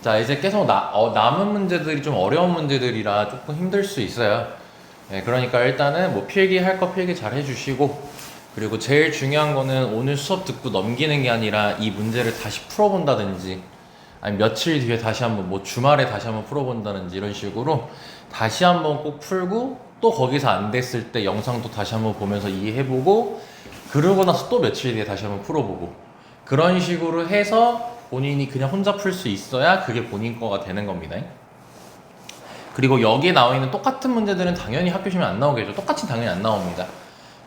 자, 이제 계속 남은 문제들이 좀 어려운 문제들이라 조금 힘들 수 있어요. 네, 그러니까 일단은 뭐 필기 할 거 필기 잘 해주시고, 그리고 제일 중요한 거는 오늘 수업 듣고 넘기는 게 아니라 이 문제를 다시 풀어본다든지, 아니 며칠 뒤에 다시 한번 뭐 주말에 다시 한번 풀어본다든지 이런 식으로 다시 한번 꼭 풀고, 또 거기서 안 됐을 때 영상도 다시 한번 보면서 이해해보고, 그러고 나서 또 며칠 뒤에 다시 한번 풀어보고, 그런 식으로 해서 본인이 그냥 혼자 풀 수 있어야 그게 본인 거가 되는 겁니다. 그리고 여기에 나와 있는 똑같은 문제들은 당연히 학교 시험에 안 나오겠죠. 똑같이 당연히 안 나옵니다.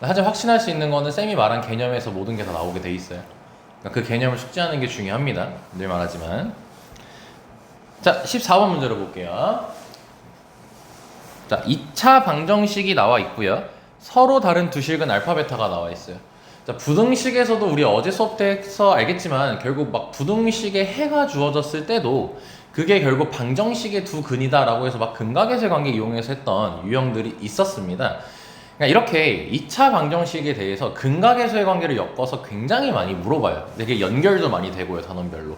하지만 확신할 수 있는 거는 쌤이 말한 개념에서 모든 게 다 나오게 돼 있어요. 그러니까 그 개념을 숙지하는 게 중요합니다. 늘 말하지만. 자, 14번 문제로 볼게요. 자, 2차 방정식이 나와 있고요. 서로 다른 두 식은 알파, 베타가 나와 있어요. 자, 부등식에서도 우리 어제 수업 때서 알겠지만 결국 막 부등식에 해가 주어졌을 때도 그게 결국 방정식의 두 근이다 라고 해서 막 근각계수의 관계 이용해서 했던 유형들이 있었습니다. 그러니까 이렇게 2차 방정식에 대해서 근각계수의 관계를 엮어서 굉장히 많이 물어봐요. 되게 연결도 많이 되고요, 단원별로.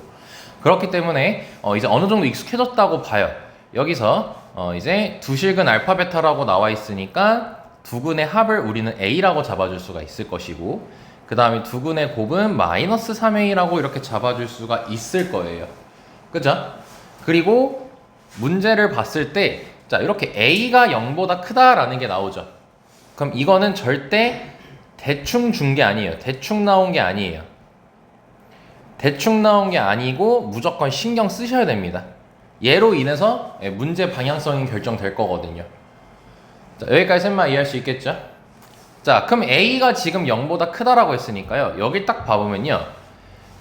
그렇기 때문에 이제 어느 정도 익숙해졌다고 봐요. 여기서 이제 두 식은 알파, 베타라고 나와 있으니까 두 근의 합을 우리는 A라고 잡아줄 수가 있을 것이고, 그 다음에 두 근의 곱은 마이너스 3A라고 이렇게 잡아줄 수가 있을 거예요. 그죠? 그리고 문제를 봤을 때, 자, 이렇게 A가 0보다 크다라는 게 나오죠. 그럼 이거는 절대 대충 준 게 아니에요. 대충 나온 게 아니에요. 대충 나온 게 아니고 무조건 신경 쓰셔야 됩니다. 얘로 인해서 문제 방향성이 결정될 거거든요. 자, 여기까지 쌤만 이해할 수 있겠죠? 자, 그럼 A가 지금 0보다 크다라고 했으니까요. 여기 딱 봐보면요.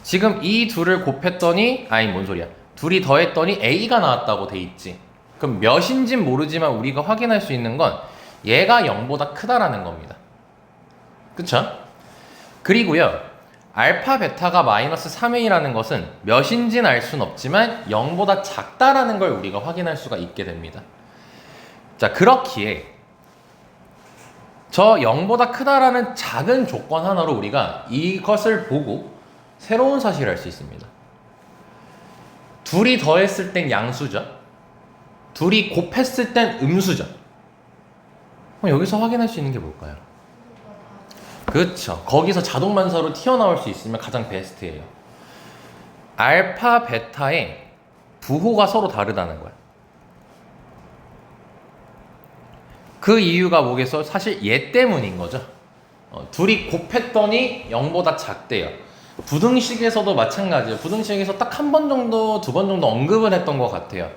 지금 이 둘을 곱했더니, 아니 뭔 소리야. 둘이 더했더니 A가 나왔다고 돼 있지. 그럼 몇인진 모르지만 우리가 확인할 수 있는 건 얘가 0보다 크다라는 겁니다. 그쵸? 그리고요. 알파, 베타가 마이너스 3A라는 것은 몇인지는 알 수는 없지만 0보다 작다라는 걸 우리가 확인할 수가 있게 됩니다. 자, 그렇기에 저 0보다 크다라는 작은 조건 하나로 우리가 이것을 보고 새로운 사실을 알 수 있습니다. 둘이 더했을 땐 양수죠. 둘이 곱했을 땐 음수죠. 그럼 여기서 확인할 수 있는 게 뭘까요? 그렇죠. 거기서 자동반사로 튀어나올 수 있으면 가장 베스트예요. 알파, 베타의 부호가 서로 다르다는 거야. 그 이유가 뭐겠어? 사실 얘 때문인 거죠. 둘이 곱했더니 0보다 작대요. 부등식에서도 마찬가지예요. 부등식에서 딱 한 번 정도, 두 번 정도 언급을 했던 것 같아요.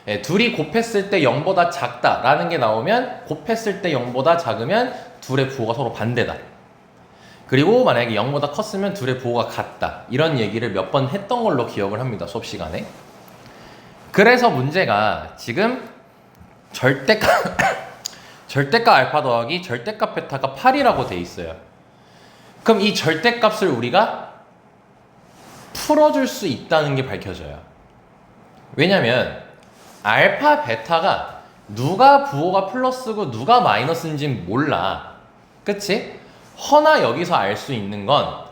예, 둘이 곱했을 때 0보다 작다라는 게 나오면 곱했을 때 0보다 작으면 둘의 부호가 서로 반대다. 그리고 만약에 0보다 컸으면 둘의 부호가 같다. 이런 얘기를 몇 번 했던 걸로 기억을 합니다. 수업 시간에. 그래서 문제가 지금 절대값 알파 더하기 절대값 베타가 8이라고 돼 있어요. 그럼 이 절대값을 우리가 풀어줄 수 있다는 게 밝혀져요. 왜냐면 알파, 베타가 누가 부호가 플러스고 누가 마이너스인지는 몰라. 그치? 허나 여기서 알 수 있는 건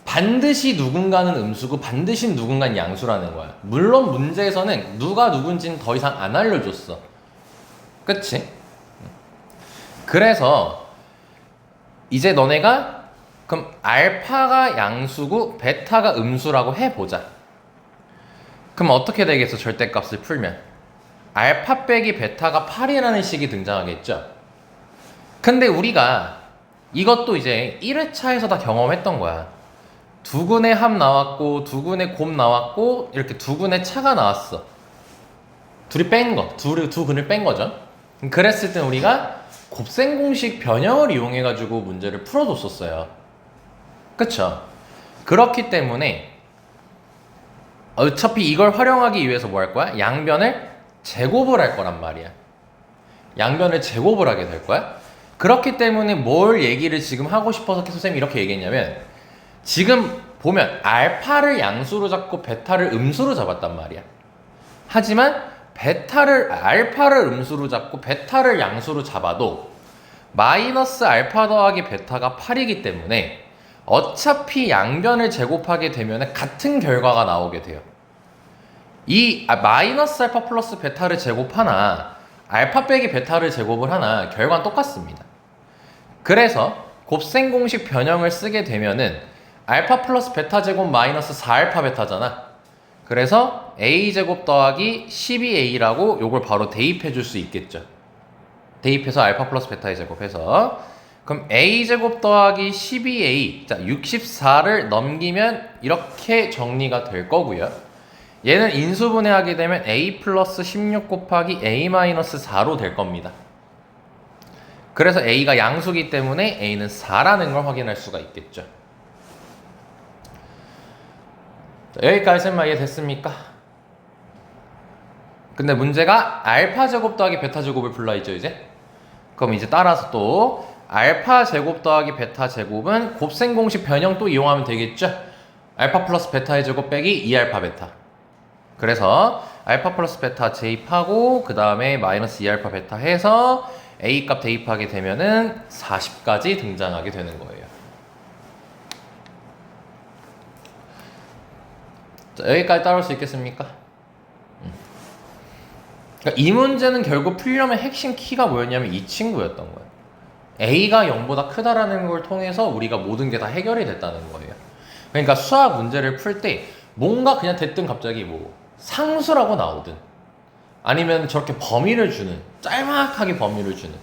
반드시 누군가는 음수고 반드시 누군가는 양수라는 거야. 물론 문제에서는 누가 누군지는 더 이상 안 알려줬어. 그치? 그래서 이제 너네가 그럼 알파가 양수고 베타가 음수라고 해보자. 그럼 어떻게 되겠어? 절대값을 풀면 알파 빼기 베타가 8이라는 식이 등장하겠죠. 근데 우리가 이것도 이제 1회차에서 다 경험했던 거야. 두 근의 합 나왔고 두 근의 곱 나왔고 이렇게 두 근의 차가 나왔어. 둘이 뺀 거, 두 근을 뺀 거죠. 그랬을 때 우리가 곱셈 공식 변형을 이용해가지고 문제를 풀어줬었어요. 그쵸? 그렇기 때문에 어차피 이걸 활용하기 위해서 뭐 할 거야? 양변을 제곱을 할 거란 말이야. 양변을 제곱을 하게 될 거야. 그렇기 때문에 뭘 얘기를 지금 하고 싶어서 계속 쌤이 이렇게 얘기했냐면, 지금 보면 알파를 양수로 잡고 베타를 음수로 잡았단 말이야. 하지만 알파를 음수로 잡고 베타를 양수로 잡아도 마이너스 알파 더하기 베타가 8이기 때문에 어차피 양변을 제곱하게 되면 같은 결과가 나오게 돼요. 마이너스 알파 플러스 베타를 제곱하나 알파 빼기 베타를 제곱을 하나 결과는 똑같습니다. 그래서 곱셈 공식 변형을 쓰게 되면은 알파 플러스 베타 제곱 마이너스 4알파 베타잖아. 그래서 a제곱 더하기 12a라고 요걸 바로 대입해 줄 수 있겠죠. 대입해서 알파 플러스 베타의 제곱해서 그럼 a제곱 더하기 12a 자 64를 넘기면 이렇게 정리가 될 거고요. 얘는 인수분해하게 되면 a 플러스 16 곱하기 a 마이너스 4로 될 겁니다. 그래서 a가 양수기 때문에 a는 4라는 걸 확인할 수가 있겠죠. 자, 여기까지 셈마 이해됐습니까? 근데 문제가 알파 제곱 더하기 베타 제곱을 불러있죠 이제? 그럼 이제 따라서 또 알파 제곱 더하기 베타 제곱은 곱셈 공식 변형 또 이용하면 되겠죠? 알파 플러스 베타의 제곱 빼기 2알파 베타. 그래서 알파 플러스 베타 제입하고 그 다음에 마이너스 2알파 베타 해서 a 값 대입하게 되면은 40까지 등장하게 되는 거예요. 자, 여기까지 따라올 수 있겠습니까? 그러니까 이 문제는 결국 풀려면 핵심 키가 뭐였냐면 이 친구였던 거예요. a가 0보다 크다라는 걸 통해서 우리가 모든 게 다 해결이 됐다는 거예요. 그러니까 수학 문제를 풀 때 뭔가 그냥 됐든 갑자기 뭐 상수라고 나오든 아니면 저렇게 범위를 주는 짤막하게 범위를 주는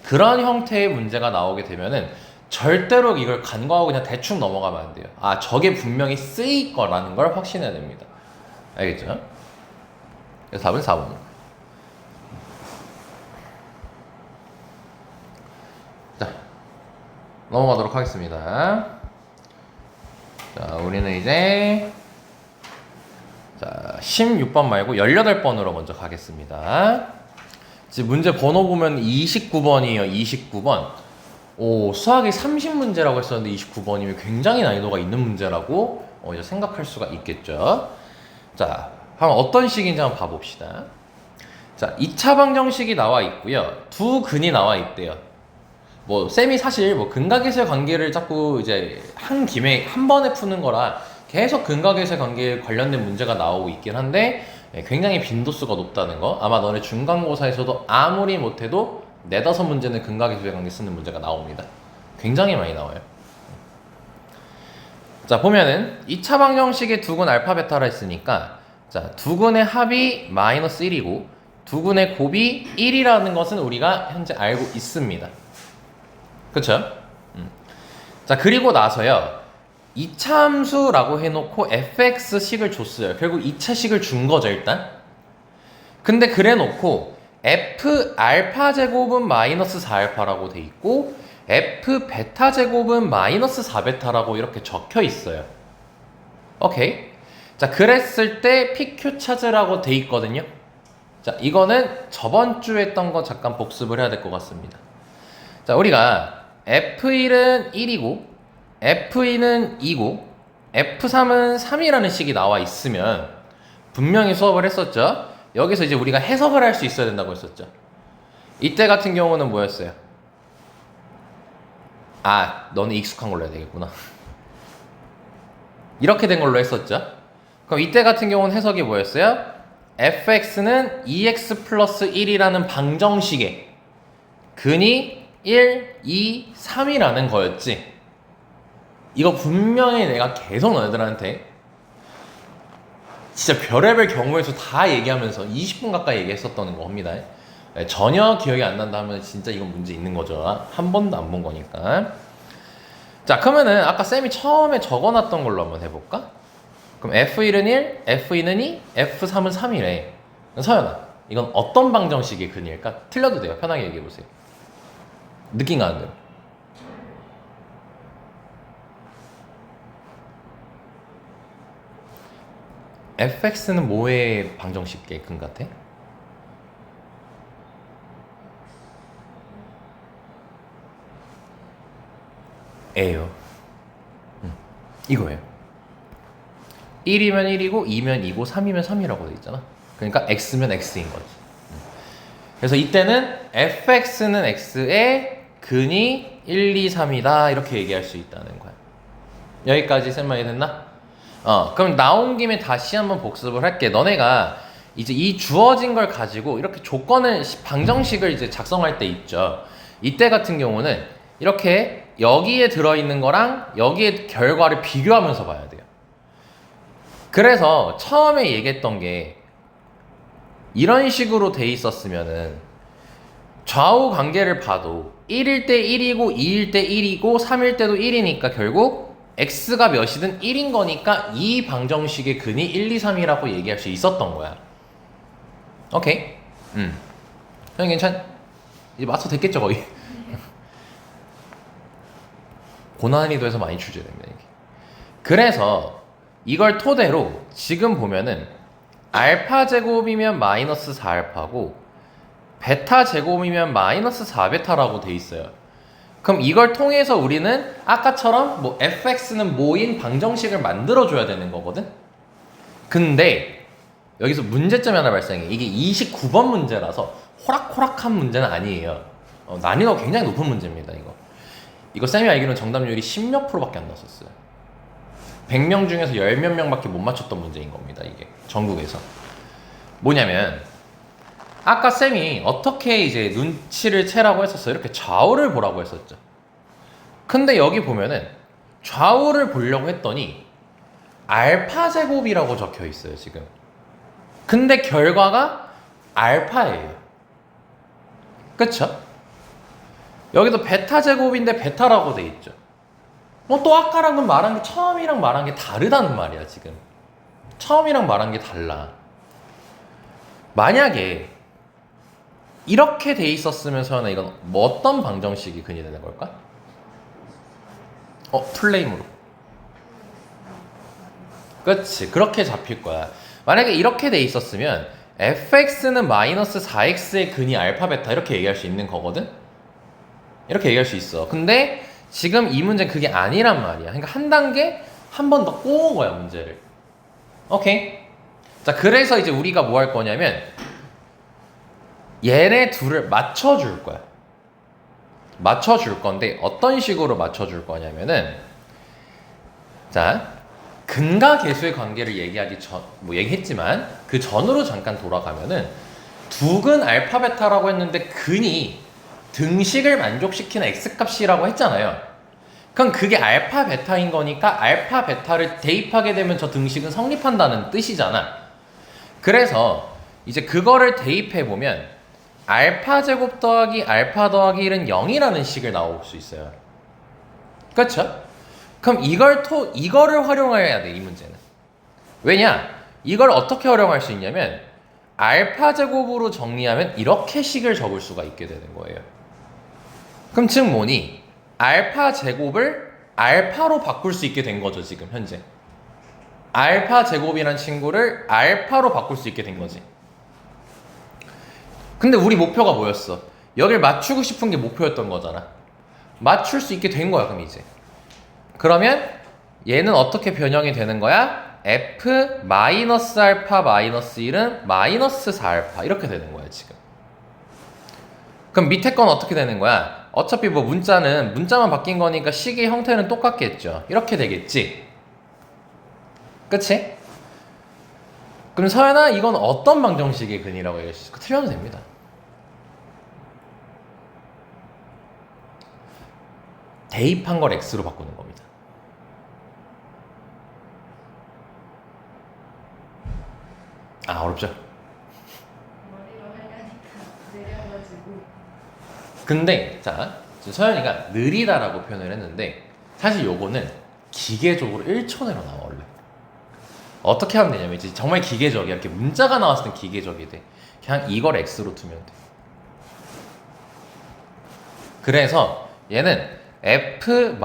그런 형태의 문제가 나오게 되면은 절대로 이걸 간과하고 그냥 대충 넘어가면 안 돼요. 아 저게 분명히 쓰일 거라는 걸 확신해야 됩니다. 알겠죠? 그래서 답은 4번. 자 넘어가도록 하겠습니다. 자 우리는 이제 자 16번 말고 18번으로 먼저 가겠습니다. 지금 문제 번호 보면 29번이에요. 29번. 오, 수학이 30문제라고 했었는데 29번이면 굉장히 난이도가 있는 문제라고 이제 생각할 수가 있겠죠. 자, 한번 어떤 식인지 한번 봐봅시다. 자, 2차 방정식이 나와 있고요. 두 근이 나와 있대요. 뭐 쌤이 사실 뭐 근각에서의 관계를 자꾸 이제 한 김에 한 번에 푸는 거라 계속 근각에서의 관계에 관련된 문제가 나오고 있긴 한데 굉장히 빈도수가 높다는 거. 아마 너네 중간고사에서도 아무리 못해도 4-5문제는 근각에서의 관계 쓰는 문제가 나옵니다. 굉장히 많이 나와요. 자 보면은 2차 방정식의 두근 알파 베타라 했으니까 자 두근의 합이 마이너스 1이고 두근의 곱이 1이라는 것은 우리가 현재 알고 있습니다. 그쵸? 자 그리고 나서요 2차 함수라고 해놓고 fx식을 줬어요. 결국 2차식을 준 거죠 일단. 근데 그래 놓고 f 알파 제곱은 마이너스 4알파라고 돼 있고 f 베타 제곱은 마이너스 4베타라고 이렇게 적혀 있어요. 오케이. 자 그랬을 때 pq 찾으라고 돼 있거든요. 자 이거는 저번 주에 했던 거 잠깐 복습을 해야 될 것 같습니다. 자 우리가 f1은 1이고 f2는 2고 f3은 3이라는 식이 나와 있으면 분명히 수업을 했었죠. 여기서 이제 우리가 해석을 할 수 있어야 된다고 했었죠. 이때 같은 경우는 뭐였어요? 아 너는 익숙한 걸로 해야 되겠구나. 이렇게 된 걸로 했었죠. 그럼 이때 같은 경우는 해석이 뭐였어요? fx는 2x 플러스 1이라는 방정식에 근이 1, 2, 3이라는 거였지. 이거 분명히 내가 계속 너네들한테 진짜 별의별 경우에서 다 얘기하면서 20분 가까이 얘기했었던 겁니다. 전혀 기억이 안 난다 하면 진짜 이건 문제 있는 거죠. 한 번도 안 본 거니까. 자 그러면은 아까 쌤이 처음에 적어놨던 걸로 한번 해볼까? 그럼 f1은 1, f2는 2, f3은 3이래. 서연아 이건 어떤 방정식의 근일까? 틀려도 돼요. 편하게 얘기해보세요. 느낌 가는 대로. fx는 뭐의 방정식의 근 같아? 에요. 이거예요. 1이면 1이고 2면 2고 3이면 3이라고 돼 있잖아. 그러니까 x면 x인 거지. 그래서 이때는 fx는 x의 근이 1, 2, 3이다 이렇게 얘기할 수 있다는 거야. 여기까지 쌤 말이 됐나? 그럼 나온 김에 다시 한번 복습을 할게. 너네가 이제 이 주어진 걸 가지고 이렇게 조건을, 방정식을 이제 작성할 때 있죠. 이때 같은 경우는 이렇게 여기에 들어있는 거랑 여기에 결과를 비교하면서 봐야 돼요. 그래서 처음에 얘기했던 게 이런 식으로 돼 있었으면은 좌우 관계를 봐도 1일 때 1이고 2일 때 1이고 3일 때도 1이니까 결국 x가 몇이든 1인 거니까 이 방정식의 근이 1, 2, 3이라고 얘기할 수 있었던 거야. 오케이? 형 괜찮? 이제 마스터 됐겠죠 거의? 고난이도에서 많이 출제됩니다 이게. 그래서 이걸 토대로 지금 보면은 알파 제곱이면 마이너스 4알파고 베타 제곱이면 마이너스 4베타라고 돼 있어요. 그럼 이걸 통해서 우리는 아까처럼 뭐 fx는 뭐인 방정식을 만들어줘야 되는 거거든? 근데 여기서 문제점이 하나 발생해. 이게 29번 문제라서 호락호락한 문제는 아니에요. 난이도가 굉장히 높은 문제입니다 이거 쌤이 알기로는 정답률이 10몇 프로밖에 안 나왔었어요. 100명 중에서 10몇 명밖에 못 맞췄던 문제인 겁니다 이게 전국에서. 뭐냐면 아까 쌤이 어떻게 이제 눈치를 채라고 했었어요. 이렇게 좌우를 보라고 했었죠. 근데 여기 보면은 좌우를 보려고 했더니 알파 제곱이라고 적혀 있어요 지금. 근데 결과가 알파예요. 그쵸? 여기도 베타 제곱인데 베타라고 돼 있죠. 또 아까랑은 말한 게 처음이랑 말한 게 다르다는 말이야 지금. 처음이랑 말한 게 달라. 만약에 이렇게 돼 있었으면 서연아 이건 뭐 어떤 방정식이 근이 되는 걸까? 플레임으로. 그렇지. 그렇게 잡힐 거야. 만약에 이렇게 돼 있었으면 fx는 마이너스 4x의 근이 알파 베타 이렇게 얘기할 수 있는 거거든? 이렇게 얘기할 수 있어. 근데 지금 이 문제는 그게 아니란 말이야. 그러니까 한 단계 한 번 더 꼬은 거야 문제를. 오케이? 자, 그래서 이제 우리가 뭐 할 거냐면 얘네 둘을 맞춰줄 거야. 맞춰줄 건데 어떤 식으로 맞춰줄 거냐면은 자, 근과 계수의 관계를 얘기하기 전, 뭐 얘기했지만 그 전으로 잠깐 돌아가면은 두 근 알파 베타라고 했는데 근이 등식을 만족시키는 x값이라고 했잖아요. 그럼 그게 알파 베타인 거니까 알파 베타를 대입하게 되면 저 등식은 성립한다는 뜻이잖아. 그래서 이제 그거를 대입해 보면 알파 제곱 더하기 알파 더하기 1은 0이라는 식을 나올 수 있어요. 그렇죠? 그럼 이거를 활용해야 돼, 이 문제는. 왜냐? 이걸 어떻게 활용할 수 있냐면 알파 제곱으로 정리하면 이렇게 식을 적을 수가 있게 되는 거예요. 그럼 즉 뭐니? 알파 제곱을 알파로 바꿀 수 있게 된 거죠, 지금 현재. 알파 제곱이란 친구를 알파로 바꿀 수 있게 된 거지. 근데 우리 목표가 뭐였어? 여길 맞추고 싶은 게 목표였던 거잖아. 맞출 수 있게 된 거야, 그럼 이제. 그러면 얘는 어떻게 변형이 되는 거야? f 마이너스 알파 마이너스 1은 마이너스 4알파 이렇게 되는 거야, 지금. 그럼 밑에 건 어떻게 되는 거야? 어차피 뭐 문자만 바뀐 거니까 식의 형태는 똑같겠죠. 이렇게 되겠지. 그치? 그럼 서연아 이건 어떤 방정식의 근이라고 얘기할 수 있을까? 틀려도 됩니다. 대입한 걸 x로 바꾸는 겁니다. 어렵죠? 머리로 하려니까 느려가지고. 근데 자 서연이가 느리다라고 표현을 했는데 사실 요거는 기계적으로 1초 내로 나와 원래. 어떻게 하면 되냐면 이제 정말 기계적이야. 이렇게 문자가 나왔을 땐 기계적이 돼. 그냥 이걸 x로 두면 돼. 그래서 얘는 f-x-1은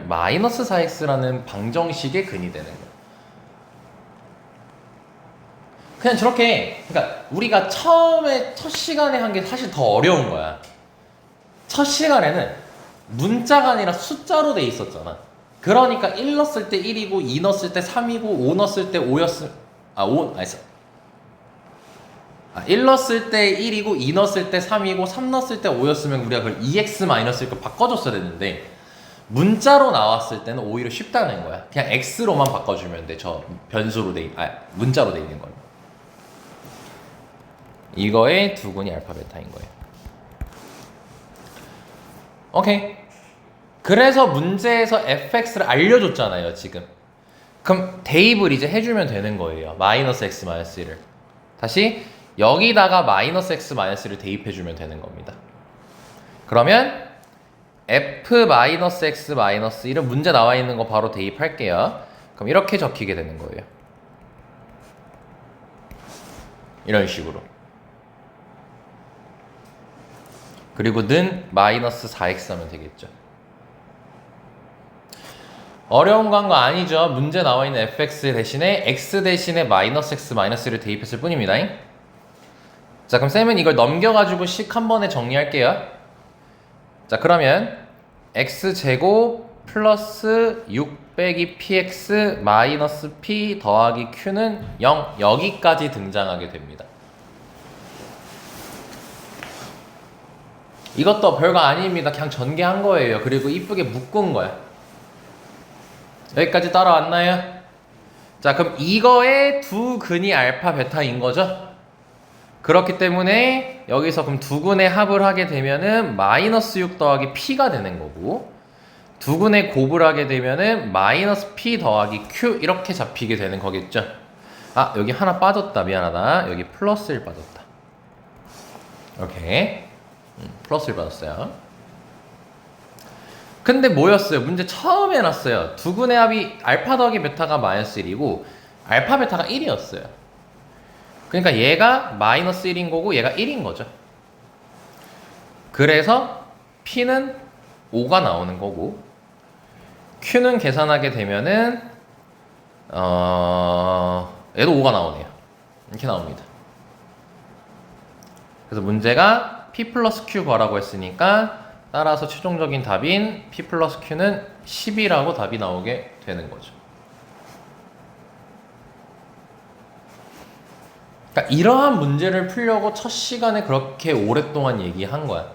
마이너스 4x라는 방정식의 근이 되는 거야. 그냥 저렇게, 그러니까 우리가 첫 시간에 한 게 사실 더 어려운 거야. 첫 시간에는 문자가 아니라 숫자로 돼 있었잖아. 그러니까 1 넣었을 때 1이고 2 넣었을 때 3이고 5 넣었을 때 5였을 1 넣었을 때 1이고 2 넣었을 때 3이고 3 넣었을 때 5였으면 우리가 그걸 2x 마이너스 이렇게 바꿔줬어야 됐는데 문자로 나왔을 때는 오히려 쉽다는 거야. 그냥 x로만 바꿔주면 돼. 저 변수로 문자로 돼 있는 걸로. 이거의 두근이 알파 베타인 거예요. 오케이. 그래서 문제에서 fx를 알려줬잖아요, 지금. 그럼 대입을 이제 해주면 되는 거예요. 마이너스 x 마이너스 1을. 다시 여기다가 마이너스 x 마이너스 1을 대입해주면 되는 겁니다. 그러면 f 마이너스 x 마이너스 1은 문제 나와 있는 거 바로 대입할게요. 그럼 이렇게 적히게 되는 거예요. 이런 식으로. 그리고 는 마이너스 4x 하면 되겠죠. 어려운 거 한 거 아니죠. 문제 나와 있는 fx 대신에 x 대신에 마이너스 x 마이너스를 대입했을 뿐입니다. 자, 그럼 쌤은 이걸 넘겨가지고 식 한 번에 정리할게요. 자, 그러면 x제곱 플러스 6 빼기 px 마이너스 p 더하기 q는 0 여기까지 등장하게 됩니다. 이것도 별거 아닙니다. 그냥 전개한 거예요. 그리고 이쁘게 묶은 거야. 여기까지 따라왔나요? 자, 그럼 이거의 두 근이 알파 베타인 거죠? 그렇기 때문에 여기서 그럼 두 근의 합을 하게 되면은 마이너스 6 더하기 p가 되는 거고, 두 근의 곱을 하게 되면은 마이너스 p 더하기 q 이렇게 잡히게 되는 거겠죠? 아, 여기 하나 빠졌다. 미안하다. 여기 플러스 1 빠졌다. 오케이. 플러스 1 받았어요. 근데 뭐였어요? 문제 처음에 놨어요. 두 근의 합이 알파 더하기 베타가 마이너스 1이고 알파 베타가 1이었어요. 그러니까 얘가 마이너스 1인 거고 얘가 1인 거죠. 그래서 P는 5가 나오는 거고 Q는 계산하게 되면은 얘도 5가 나오네요. 이렇게 나옵니다. 그래서 문제가 P 플러스 Q 구하라고 했으니까 따라서 최종적인 답인 P 플러스 Q는 10이라고 답이 나오게 되는 거죠. 그러니까 이러한 문제를 풀려고 첫 시간에 그렇게 오랫동안 얘기한 거야.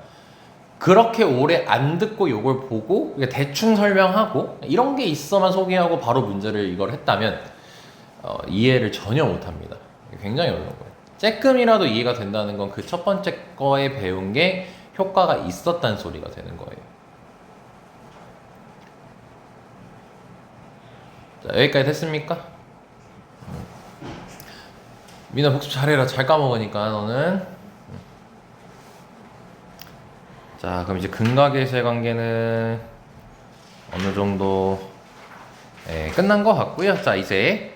그렇게 오래 안 듣고 요걸 보고 대충 설명하고 이런 게 있어만 소개하고 바로 문제를 이걸 했다면 이해를 전혀 못합니다. 굉장히 어려운 거예요. 쬐끔이라도 이해가 된다는 건 그 첫 번째 거에 배운 게 효과가 있었다는 소리가 되는 거예요. 자, 여기까지 됐습니까? 민아 복습 잘해라. 잘 까먹으니까 너는. 자, 그럼 이제 근각의 세관계는 어느 정도 끝난 것 같고요. 자, 이제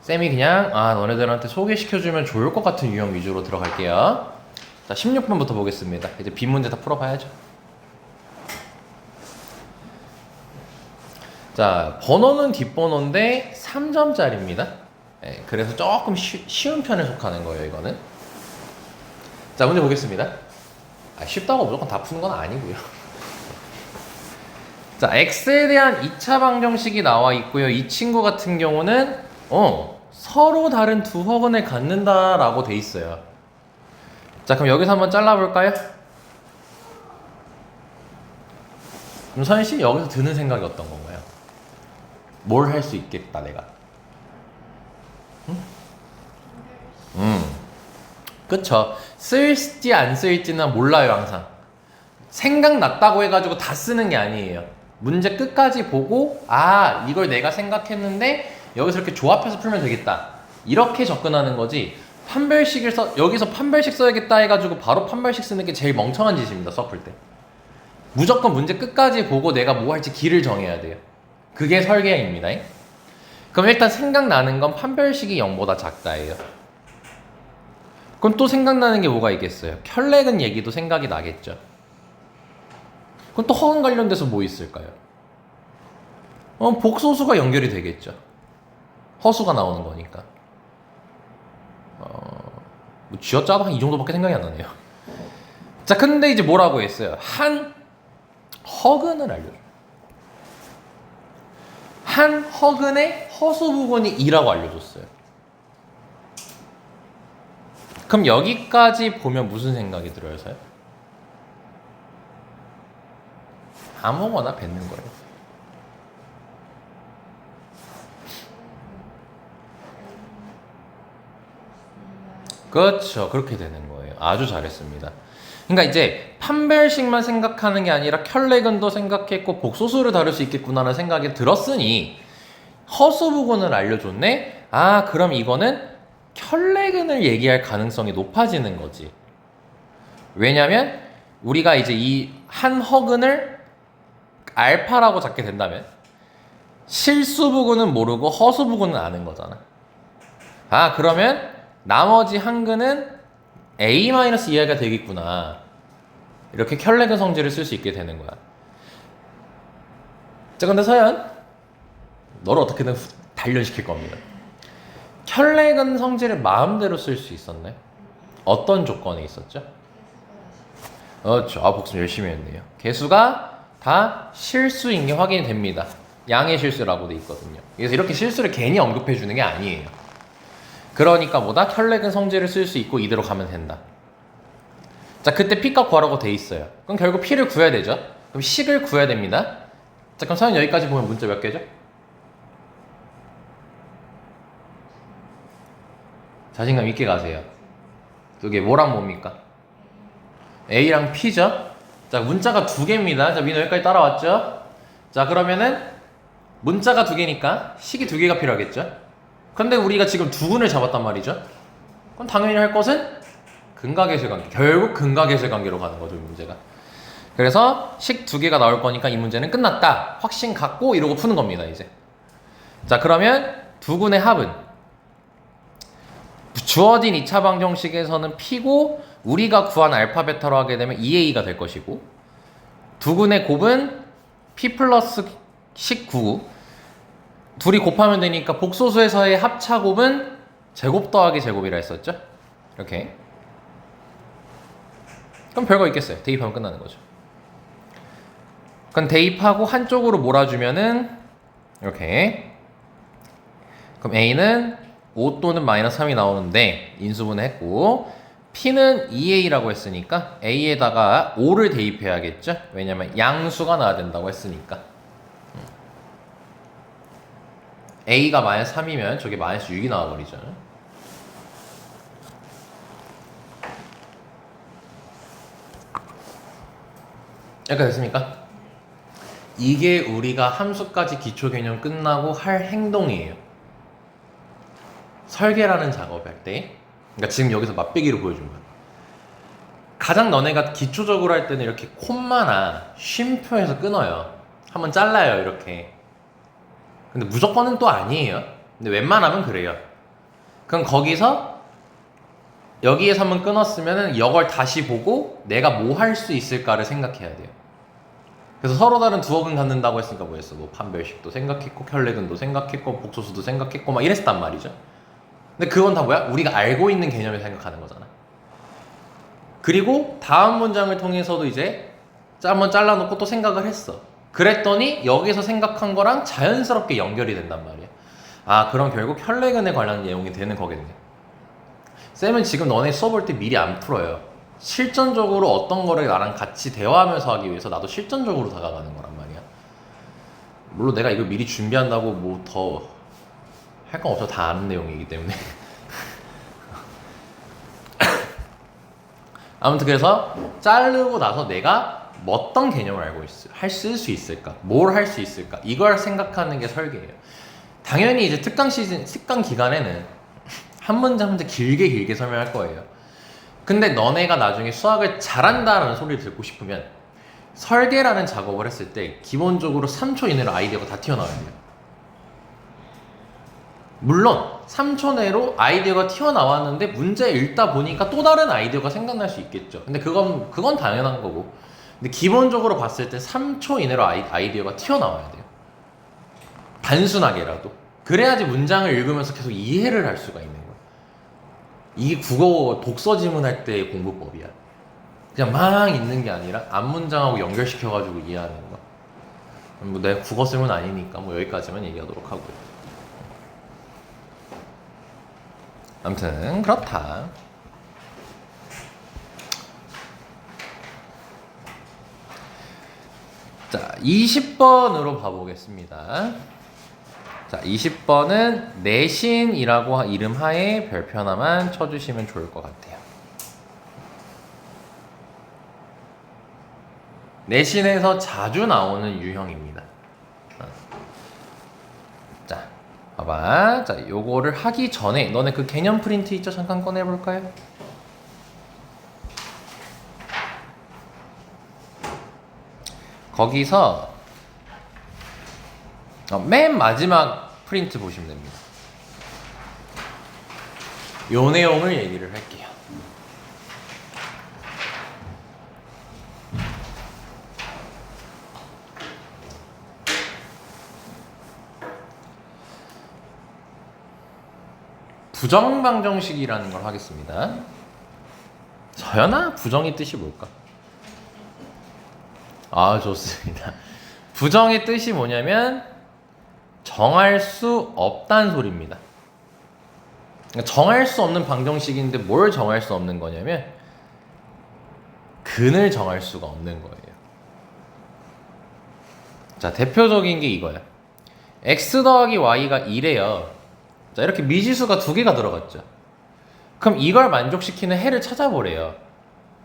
쌤이 그냥 너네들한테 소개시켜주면 좋을 것 같은 유형 위주로 들어갈게요. 자, 16번부터 보겠습니다. 이제 빈문제 다 풀어봐야죠. 자, 번호는 뒷번호인데 3점짜리입니다. 그래서 조금 쉬운 편에 속하는 거예요, 이거는. 자, 문제 보겠습니다. 쉽다고 무조건 다 푸는 건 아니고요. 자, x에 대한 2차 방정식이 나와 있고요. 이 친구 같은 경우는 서로 다른 두 허근을 갖는다라고 돼 있어요. 자, 그럼 여기서 한번 잘라볼까요? 그럼 서현씨 여기서 드는 생각이 어떤 건가요? 뭘 할 수 있겠다 내가. 그쵸. 쓸지 안 쓸지는 몰라요. 항상 생각났다고 해가지고 다 쓰는 게 아니에요. 문제 끝까지 보고 이걸 내가 생각했는데 여기서 이렇게 조합해서 풀면 되겠다 이렇게 접근하는 거지. 판별식을 여기서 판별식 써야겠다 해가지고 바로 판별식 쓰는 게 제일 멍청한 짓입니다. 수업 풀 때 무조건 문제 끝까지 보고 내가 뭐 할지 길을 정해야 돼요. 그게 설계입니다. 그럼 일단 생각나는 건 판별식이 0보다 작다예요. 그럼 또 생각나는 게 뭐가 있겠어요? 켤레근 얘기도 생각이 나겠죠. 그럼 또 허근 관련돼서 뭐 있을까요? 복소수가 연결이 되겠죠. 허수가 나오는 거니까. 뭐 쥐어짜도 한 이 정도밖에 생각이 안 나네요. 자, 근데 이제 뭐라고 했어요? 한 허근을 알려줘. 한 허근의 허수 부분이 2라고 알려줬어요. 그럼 여기까지 보면 무슨 생각이 들어요, 사요? 아무거나 뱉는 거예요. 그렇죠. 그렇게 되는 거예요. 아주 잘했습니다. 그러니까 이제 판별식만 생각하는 게 아니라 켤레근도 생각했고 복소수를 다룰 수 있겠구나라는 생각이 들었으니 허수 부근을 알려줬네. 아, 그럼 이거는 켤레근을 얘기할 가능성이 높아지는 거지. 왜냐면 우리가 이제 이 한 허근을 알파라고 잡게 된다면 실수 부근은 모르고 허수 부근은 아는 거잖아. 아, 그러면 나머지 한 근은 A-2가 되겠구나. 이렇게 켤레근 성질을 쓸 수 있게 되는 거야. 자, 근데 서연, 너를 어떻게든 단련시킬 겁니다. 켤레근 성질을 마음대로 쓸 수 있었네. 어떤 조건에 있었죠? 그렇죠. 아, 복습 열심히 했네요. 개수가 다 실수인 게 확인이 됩니다. 양의 실수라고 돼 있거든요. 그래서 이렇게 실수를 괜히 언급해 주는 게 아니에요. 그러니까 뭐다? 켤레근 성질을 쓸 수 있고 이대로 가면 된다. 자, 그때 P값 구하라고 돼 있어요. 그럼 결국 P를 구해야 되죠. 그럼 식을 구해야 됩니다. 자, 그럼 서연 여기까지 보면 문자 몇 개죠? 자신감 있게 가세요. 그게 뭐랑 뭡니까? A랑 P죠? 자, 문자가 두 개입니다. 자, 민호 여기까지 따라왔죠? 자, 그러면은 문자가 두 개니까 식이 두 개가 필요하겠죠? 근데 우리가 지금 두 근을 잡았단 말이죠? 그럼 당연히 할 것은 근각계수 관계. 결국 근각계수 관계로 가는 거죠, 이 문제가. 그래서 식 두 개가 나올 거니까 이 문제는 끝났다. 확신 갖고 이러고 푸는 겁니다, 이제. 자, 그러면 두 근의 합은 주어진 2차 방정식에서는 P고 우리가 구한 알파 베타로 하게 되면 2A가 될 것이고 두 근의 곱은 P 플러스 식 9 둘이 곱하면 되니까 복소수에서의 합차곱은 제곱 더하기 제곱이라 했었죠? 이렇게. 그럼 별거 있겠어요. 대입하면 끝나는 거죠. 그럼 대입하고 한쪽으로 몰아주면은 이렇게. 그럼 A는 5 또는 마이너스 3이 나오는데 인수분해 했고 P는 2A라고 했으니까 A에다가 5를 대입해야겠죠? 왜냐면 양수가 나와야 된다고 했으니까. A가 마이너스 3이면 저게 마이너스 6이 나와버리죠. 여기까지 됐습니까? 이게 우리가 함수까지 기초 개념 끝나고 할 행동이에요. 설계라는 작업할 때. 그러니까 지금 여기서 맛배기로 보여준 거야. 가장 너네가 기초적으로 할 때는 이렇게 콤마나 쉼표에서 끊어요. 한번 잘라요, 이렇게. 근데 무조건은 또 아니에요. 근데 웬만하면 그래요. 그럼 거기서 여기에서 한번 끊었으면은 이걸 다시 보고 내가 뭐 할 수 있을까를 생각해야 돼요. 그래서 서로 다른 두어근 갖는다고 했으니까 뭐였어? 뭐 판별식도 생각했고 켤레근도 생각했고 복소수도 생각했고 막 이랬단 말이죠. 근데 그건 다 뭐야? 우리가 알고 있는 개념을 생각하는 거잖아. 그리고 다음 문장을 통해서도 이제 한번 잘라놓고 또 생각을 했어. 그랬더니 여기서 생각한 거랑 자연스럽게 연결이 된단 말이야. 아, 그럼 결국 혈내근에 관련 내용이 되는 거겠네. 쌤은 지금 너네 수업 볼 때 미리 안 풀어요. 실전적으로 어떤 거를 나랑 같이 대화하면서 하기 위해서 나도 실전적으로 다가가는 거란 말이야. 물론 내가 이걸 미리 준비한다고 뭐 더 할 건 없어. 다 아는 내용이기 때문에. 아무튼 그래서 자르고 나서 내가 어떤 개념을 알고 쓸 수 있을까? 뭘 할 수 있을까? 이걸 생각하는 게 설계예요. 당연히 이제 특강 기간에는 한 문제 한 문제 길게 설명할 거예요. 근데 너네가 나중에 수학을 잘한다라는 소리를 듣고 싶으면 설계라는 작업을 했을 때 기본적으로 3초 이내로 아이디어가 다 튀어나와야 돼요. 물론 3초 내로 아이디어가 튀어나왔는데 문제 읽다 보니까 또 다른 아이디어가 생각날 수 있겠죠. 근데 그건 당연한 거고. 근데 기본적으로 봤을 때 3초 이내로 아이디어가 튀어나와야 돼요. 단순하게라도. 그래야지 문장을 읽으면서 계속 이해를 할 수가 있는 거예요. 이게 국어 독서 지문할 때의 공부법이야. 그냥 막 읽는 게 아니라 앞문장하고 연결시켜가지고 이해하는 거. 뭐 내가 국어 쌤은 아니니까 뭐 여기까지만 얘기하도록 하고요. 아무튼 그렇다. 자, 20번으로 봐보겠습니다. 자, 20번은 내신이라고 이름 하에 별표 하나만 쳐주시면 좋을 것 같아요. 내신에서 자주 나오는 유형입니다. 자, 봐봐. 자, 요거를 하기 전에 너네 그 개념 프린트 있죠? 잠깐 꺼내볼까요? 거기서 맨 마지막 프린트 보시면 됩니다. 요 내용을 얘기를 할게요. 부정방정식이라는 걸 하겠습니다. 서연아, 부정의 뜻이 뭘까? 아, 좋습니다. 부정의 뜻이 뭐냐면 정할 수 없다는 소리입니다. 그러니까 정할 수 없는 방정식인데 뭘 정할 수 없는 거냐면 근을 정할 수가 없는 거예요. 자, 대표적인 게 이거야. x 더하기 y가 2래요. 자, 이렇게 미지수가 두 개가 들어갔죠. 그럼 이걸 만족시키는 해를 찾아보래요.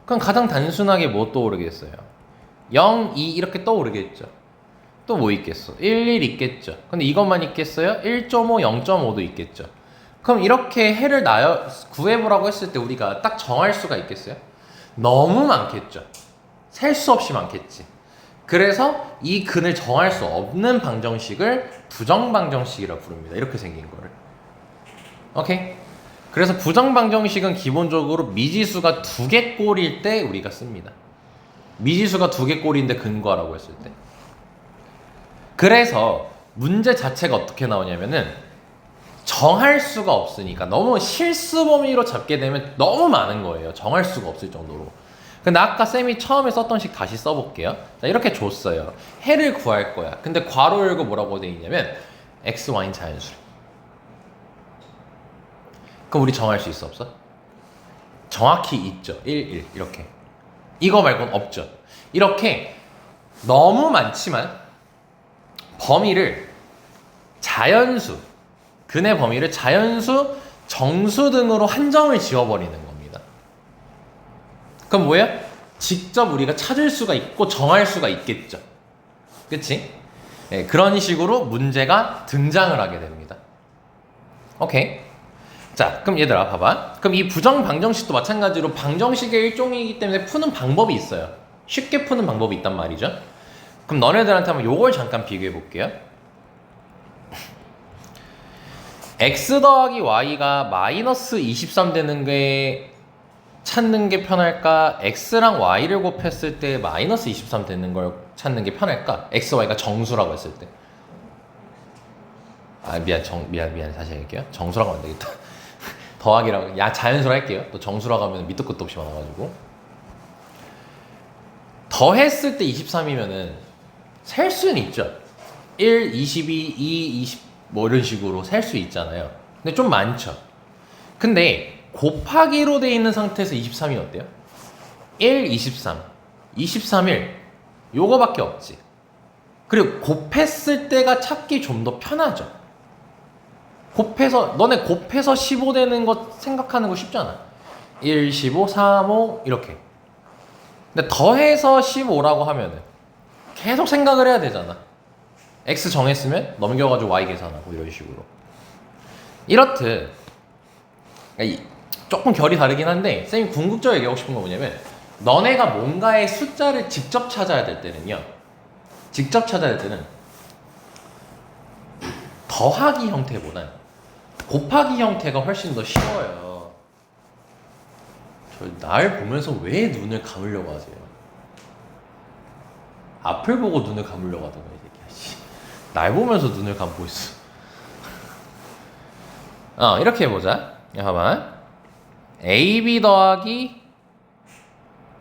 그럼 가장 단순하게 뭐 떠오르겠어요? 0, 2 이렇게 떠오르겠죠. 또 뭐 있겠어? 1, 1 있겠죠. 근데 이것만 있겠어요? 1.5, 0.5도 있겠죠. 그럼 이렇게 해를 구해보라고 했을 때 우리가 딱 정할 수가 있겠어요? 너무 많겠죠. 셀 수 없이 많겠지. 그래서 이 근을 정할 수 없는 방정식을 부정방정식이라고 부릅니다. 이렇게 생긴 거를. 오케이? 그래서 부정방정식은 기본적으로 미지수가 두 개 꼴일 때 우리가 씁니다. 미지수가 두 개 꼴인데 근거하라고 했을 때. 그래서 문제 자체가 어떻게 나오냐면은 정할 수가 없으니까 너무 실수 범위로 잡게 되면 너무 많은 거예요. 정할 수가 없을 정도로. 근데 아까 쌤이 처음에 썼던 식 다시 써볼게요. 자, 이렇게 줬어요. 해를 구할 거야. 근데 괄호 열고 뭐라고 돼 있냐면 x, y는 자연수. 그럼 우리 정할 수 있어, 없어? 정확히 있죠. 1, 1 이렇게. 이거 말고는 없죠. 이렇게 너무 많지만 범위를 자연수, 근의 범위를 자연수, 정수 등으로 한정을 지어버리는 겁니다. 그럼 뭐예요? 직접 우리가 찾을 수가 있고 정할 수가 있겠죠. 그치? 네, 그런 식으로 문제가 등장을 하게 됩니다. 오케이. 자, 그럼 얘들아 봐봐. 그럼 이 부정방정식도 마찬가지로 방정식의 일종이기 때문에 푸는 방법이 있어요. 쉽게 푸는 방법이 있단 말이죠. 그럼 너네들한테 한번 요걸 잠깐 비교해 볼게요. x 더하기 y가 마이너스 23 되는 게 찾는 게 편할까? x랑 y를 곱했을 때 마이너스 23 되는 걸 찾는 게 편할까? x, y가 정수라고 했을 때. 아, 미안. 다시 할게요. 정수라고 하면 안 되겠다. 더하기라고, 자연수로 할게요. 또 정수라고 하면 밑도 끝도 없이 많아가지고. 더했을 때 23이면은 셀 수는 있죠. 1, 22, 2, 20 뭐 이런 식으로 셀 수 있잖아요. 근데 좀 많죠. 근데 곱하기로 돼 있는 상태에서 23이 어때요? 1, 23, 23, 1 요거밖에 없지. 그리고 곱했을 때가 찾기 좀 더 편하죠. 너네 곱해서 15 되는 거 생각하는 거 쉽잖아. 1, 15, 3, 5 이렇게. 근데 더해서 15라고 하면은 계속 생각을 해야 되잖아. x 정했으면 넘겨가지고 y 계산하고 이런 식으로. 이렇듯 조금 결이 다르긴 한데 쌤이 궁극적으로 얘기하고 싶은 건 뭐냐면 너네가 뭔가의 숫자를 직접 찾아야 될 때는 더하기 형태보단 곱하기 형태가 훨씬 더 쉬워요. 날 보면서 왜 눈을 감으려고 하세요? 앞을 보고 눈을 감으려고 하던 거야, 이 새끼야. 날 보면서 눈을 감고 있어. 이렇게 해보자. 봐봐. AB 더하기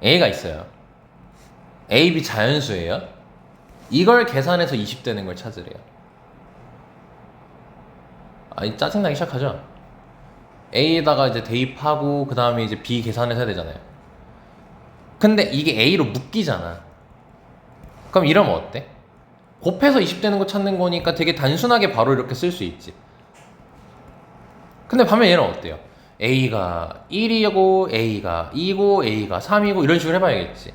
A가 있어요. AB 자연수예요. 이걸 계산해서 20 되는 걸 찾으래요. 짜증나기 시작하죠? A에다가 이제 대입하고 그 다음에 이제 B 계산을 해야 되잖아요. 근데 이게 A로 묶이잖아. 그럼 이러면 어때? 곱해서 20 되는 거 찾는 거니까 되게 단순하게 바로 이렇게 쓸 수 있지. 근데 반면 얘는 어때요? A가 1이고 A가 2고 A가 3이고 이런 식으로 해봐야겠지.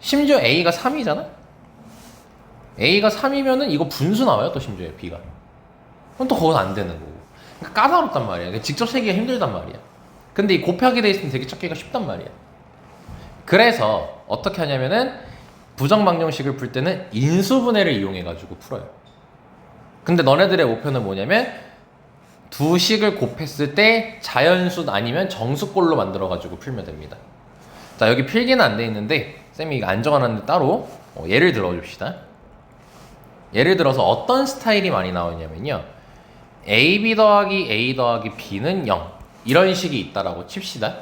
심지어 A가 3이잖아? A가 3이면은 이거 분수 나와요 또 심지어 B가. 그럼 또 그건 안 되는 거고. 그러니까 까다롭단 말이야. 그러니까 직접 세기가 힘들단 말이야. 근데 이 곱하기 돼 있으면 되게 찾기가 쉽단 말이야. 그래서 어떻게 하냐면은 부정방정식을 풀 때는 인수분해를 이용해가지고 풀어요. 근데 너네들의 목표는 뭐냐면 두 식을 곱했을 때 자연수 아니면 정수꼴로 만들어가지고 풀면 됩니다. 자, 여기 필기는 안 돼 있는데 쌤이 이거 안 적어놨는데 따로 예를 들어줍시다. 예를 들어서 어떤 스타일이 많이 나오냐면요, AB 더하기 A 더하기 B는 0 이런 식이 있다라고 칩시다.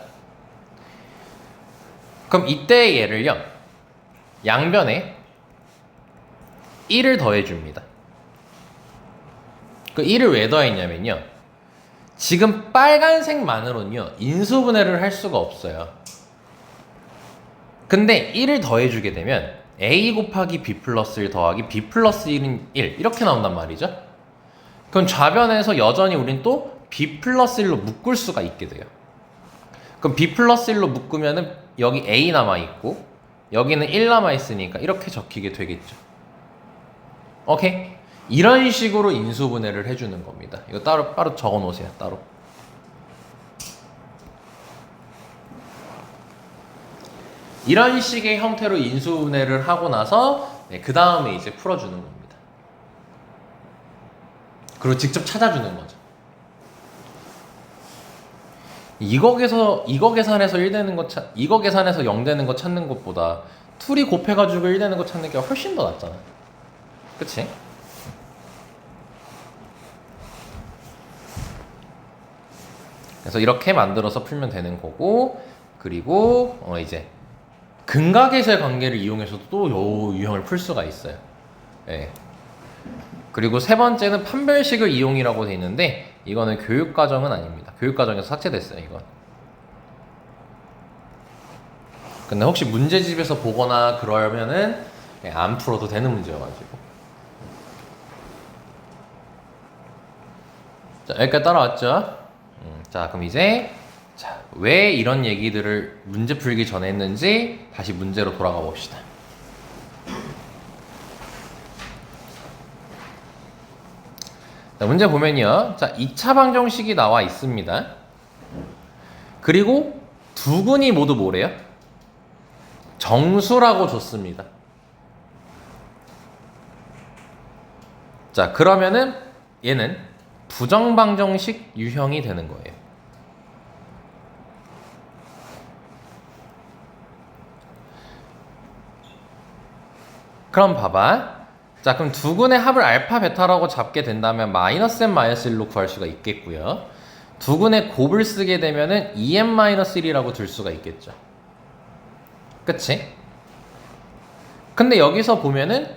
그럼 이때의 예를요, 양변에 1을 더해줍니다. 그 1을 왜 더했냐면요, 지금 빨간색만으로는요 인수분해를 할 수가 없어요. 근데 1을 더해주게 되면 A 곱하기 B 플러스 1 더하기 B 플러스 1은 1 이렇게 나온단 말이죠. 그럼 좌변에서 여전히 우린 또 B 플러스 1로 묶을 수가 있게 돼요. 그럼 B 플러스 1로 묶으면은 여기 A 남아있고 여기는 1 남아있으니까 이렇게 적히게 되겠죠. 오케이? 이런 식으로 인수분해를 해주는 겁니다. 이거 따로 적어 놓으세요. 따로. 이런 식의 형태로 인수분해를 하고 나서 그 다음에 이제 풀어주는 겁니다. 그리고 직접 찾아주는 거죠. 이거 계산해서 1 되는 거 이거 계산해서 0 되는 거 찾는 것보다 둘이 곱해가지고 1 되는 거 찾는 게 훨씬 더 낫잖아. 그치? 그래서 이렇게 만들어서 풀면 되는 거고, 그리고 이제 근각에서의 관계를 이용해서도 또 요 유형을 풀 수가 있어요. 예. 그리고 세 번째는 판별식을 이용이라고 돼 있는데 이거는 교육과정은 아닙니다. 교육과정에서 삭제됐어요, 이건. 근데 혹시 문제집에서 보거나 그러면은 안 풀어도 되는 문제여가지고. 자, 여기까지 따라왔죠? 자, 그럼 이제 왜 이런 얘기들을 문제 풀기 전에 했는지 다시 문제로 돌아가 봅시다. 자, 문제 보면요, 자, 2차 방정식이 나와 있습니다. 그리고 두 근이 모두 뭐래요? 정수라고 줬습니다. 자, 그러면은 얘는 부정방정식 유형이 되는 거예요. 그럼 봐봐. 자, 그럼 두 근의 합을 알파 베타라고 잡게 된다면 마이너스 n 마이너스 1로 구할 수가 있겠고요. 두 근의 곱을 쓰게 되면은 2n 마이너스 1이라고 둘 수가 있겠죠. 그치? 근데 여기서 보면은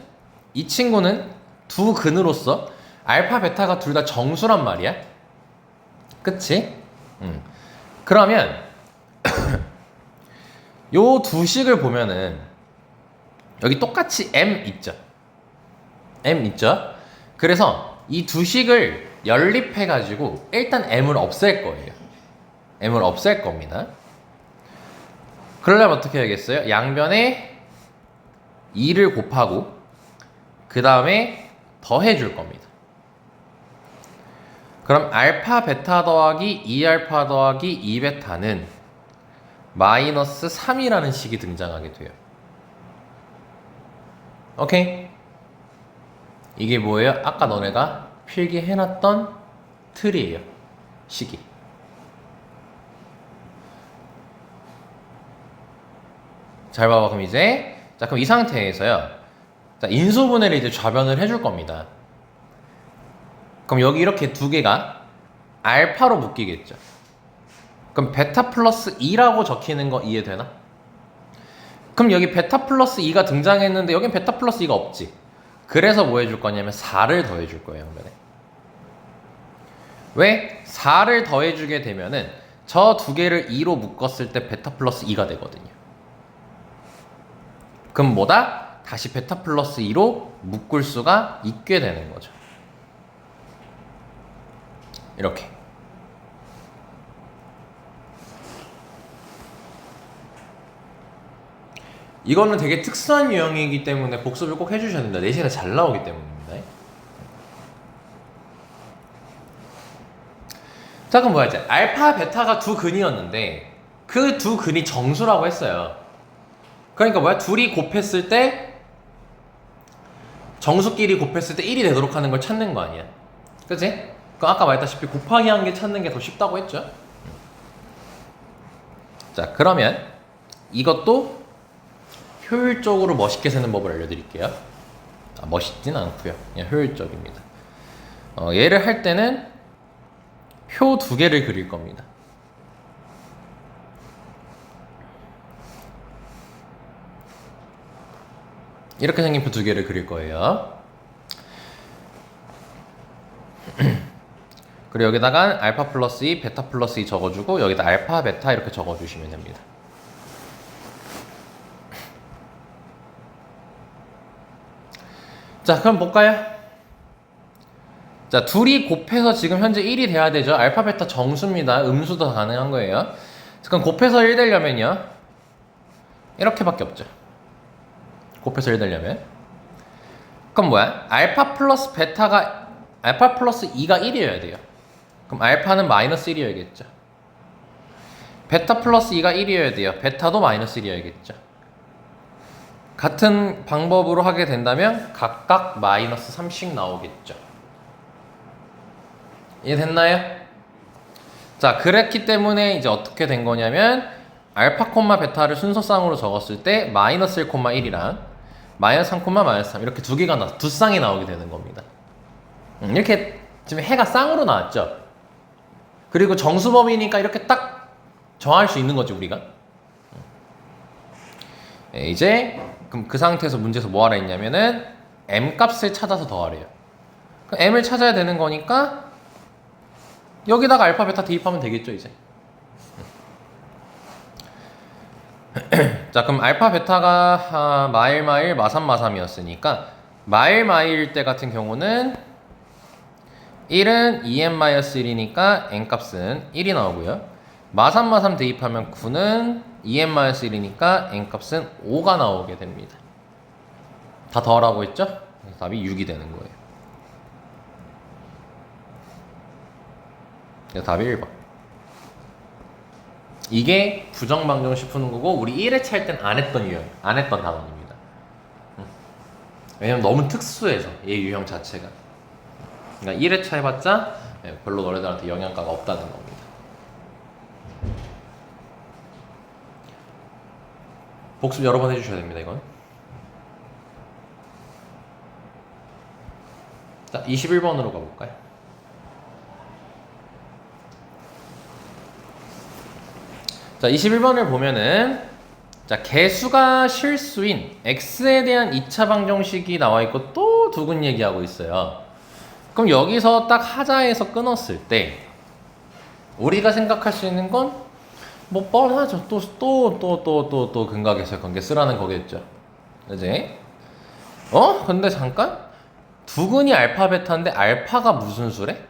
이 친구는 두 근으로서 알파 베타가 둘 다 정수란 말이야. 그치? 그러면 요 두 식을 보면은 여기 똑같이 m 있죠. m 있죠. 그래서 이 두 식을 연립해 가지고 일단 m을 없앨 거예요. m을 없앨 겁니다. 그러려면 어떻게 해야겠어요? 양변에 2를 곱하고 그 다음에 더해 줄 겁니다. 그럼 알파 베타 더하기 2알파 더하기 2베타는 마이너스 3이라는 식이 등장하게 돼요. 오케이? 이게 뭐예요? 아까 너네가 필기해놨던 틀이에요. 식이. 잘 봐봐. 그럼 이제 그럼 이 상태에서요, 자, 인수분해를 이제 좌변을 해줄 겁니다. 그럼 여기 이렇게 두 개가 알파로 묶이겠죠. 그럼 베타 플러스 2라고 적히는 거 이해되나? 그럼 여기 베타 플러스 2가 등장했는데 여긴 베타 플러스 2가 없지. 그래서 뭐 해줄 거냐면 4를 더해줄 거예요, 양변에. 왜? 4를 더해주게 되면은 저 두 개를 2로 묶었을 때 베타 플러스 2가 되거든요. 그럼 뭐다? 다시 베타 플러스 2로 묶을 수가 있게 되는 거죠. 이렇게. 이거는 되게 특수한 유형이기 때문에 복습을 꼭 해주셔야 된다. 내신에 잘 나오기 때문입니다. 자, 그럼 뭐야 이제 알파, 베타가 두 근이었는데 그 두 근이 정수라고 했어요. 그러니까 뭐야 둘이 곱했을 때 정수끼리 곱했을 때 1이 되도록 하는 걸 찾는 거 아니야. 그치? 그 아까 말했다시피 곱하기 한 개 찾는 게 더 쉽다고 했죠. 자, 그러면 이것도 효율적으로 멋있게 세는 법을 알려드릴게요. 멋있진 않고요. 그냥 효율적입니다. 얘를 할 때는 표 두 개를 그릴 겁니다. 이렇게 생긴 표 두 개를 그릴 거예요. 그리고 여기다가 알파 플러스 2, 베타 플러스 2 적어주고 여기다 알파, 베타 이렇게 적어주시면 됩니다. 자, 그럼 볼까요? 자, 둘이 곱해서 지금 현재 1이 돼야 되죠. 알파, 베타 정수입니다. 음수도 가능한 거예요. 그럼 곱해서 1 되려면요. 이렇게밖에 없죠. 곱해서 1 되려면. 그럼 뭐야? 알파 플러스 2가 1이어야 돼요. 그럼 알파는 마이너스 1이어야겠죠. 베타 플러스 2가 1이어야 돼요. 베타도 마이너스 1이어야겠죠. 같은 방법으로 하게 된다면 각각 마이너스 3씩 나오겠죠. 이해됐나요? 자, 그랬기 때문에 이제 어떻게 된 거냐면 알파, 베타를 순서쌍으로 적었을 때 마이너스 1, 1이랑 마이너스 3, 마이너스 3 이렇게 두 쌍이 나오게 되는 겁니다. 이렇게 지금 해가 쌍으로 나왔죠. 그리고 정수범위니까 이렇게 딱 정할 수 있는 거지 우리가. 이제 그럼 그 상태에서 문제에서 뭐 하라 했냐면은 m 값을 찾아서 더하래요. 그럼 m을 찾아야 되는 거니까 여기다가 알파, 베타 대입하면 되겠죠 이제. 자, 그럼 알파, 베타가 마일, 마삼, 마삼이었으니까 마일 때 같은 경우는 1은 2n-1이니까 n값은 1이 나오고요. 마삼 대입하면 9는 2n-1이니까 n값은 5가 나오게 됩니다. 다 더하라고 했죠? 그래서 답이 6이 되는 거예요. 그래서 답이 1번. 이게 부정방정식 푸는 거고 우리 1회차 할 땐 안 했던 단원입니다. 왜냐면 너무 특수해서 얘 유형 자체가. 그러니까 1회차 해봤자 별로 너네들한테 영향가가 없다는 겁니다. 복습 여러 번 해주셔야 됩니다, 이건. 자, 21번으로 가볼까요? 자, 21번을 보면은 자, 개수가 실수인 x에 대한 2차 방정식이 나와 있고 또 두 근 얘기하고 있어요. 그럼 여기서 딱 하자에서 끊었을 때 우리가 생각할 수 있는 건 뭐 뻔하죠. 또 근각에서의 관계 쓰라는 거겠죠. 그지? 근데 잠깐? 두 근이 알파, 베타인데 알파가 무슨 수래?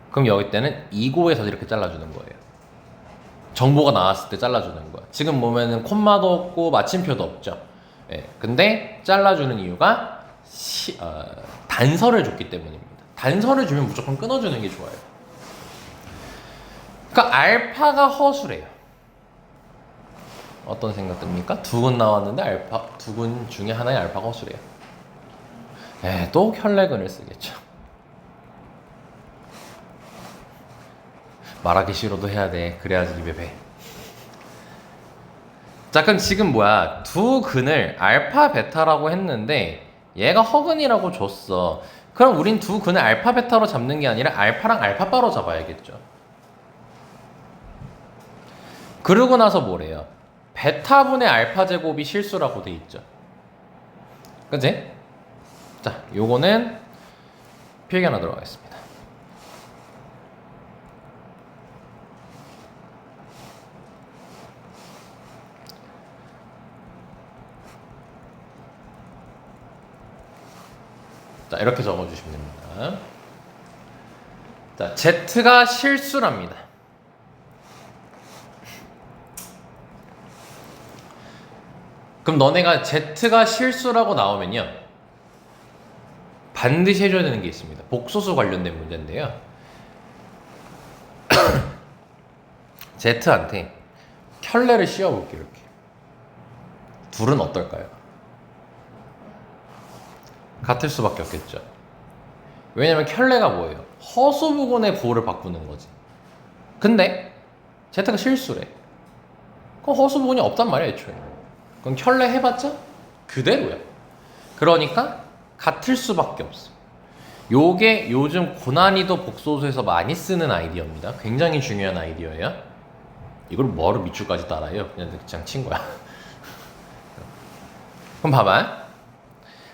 그럼 여기 때는 2고에서 이렇게 잘라주는 거예요. 정보가 나왔을 때 잘라주는 거야. 지금 보면은 콤마도 없고 마침표도 없죠. 예, 근데 잘라주는 이유가 단서를 줬기 때문입니다. 단서를 주면 무조건 끊어주는 게 좋아요. 그러니까 알파가 허수래요. 어떤 생각 듭니까? 두 근 나왔는데 두 근 중에 하나의 알파가 허수래요. 또 혈내근을 쓰겠죠. 말하기 싫어도 해야 돼. 그래야지 입에 배. 자, 그럼 지금 뭐야? 두 근을 알파, 베타라고 했는데 얘가 허근이라고 줬어. 그럼 우린 두 근을 알파, 베타로 잡는 게 아니라 알파랑 알파바로 잡아야겠죠. 그러고 나서 뭐래요? 베타분의 알파 제곱이 실수라고 돼 있죠. 그치? 자, 요거는 필기하도록 하겠습니다. 자, 이렇게 적어주시면 됩니다. 자, Z가 실수랍니다. 그럼 너네가 Z가 실수라고 나오면요, 반드시 해줘야 되는 게 있습니다. 복소수 관련된 문제인데요. Z한테 켤레를 씌워볼게요. 이렇게. 둘은 어떨까요? 같을 수밖에 없겠죠. 왜냐면 켤레가 뭐예요? 허수부근의 부호를 바꾸는 거지. 근데 Z가 실수래. 그럼 허수부근이 없단 말이야, 애초에. 그럼 켤레 해봤자 그대로야. 그러니까 같을 수밖에 없어. 요게 요즘 고난이도 복소수에서 많이 쓰는 아이디어입니다. 굉장히 중요한 아이디어예요. 이걸 뭐하러 밑줄까지 따라요? 그냥 친 거야. 그럼 봐봐.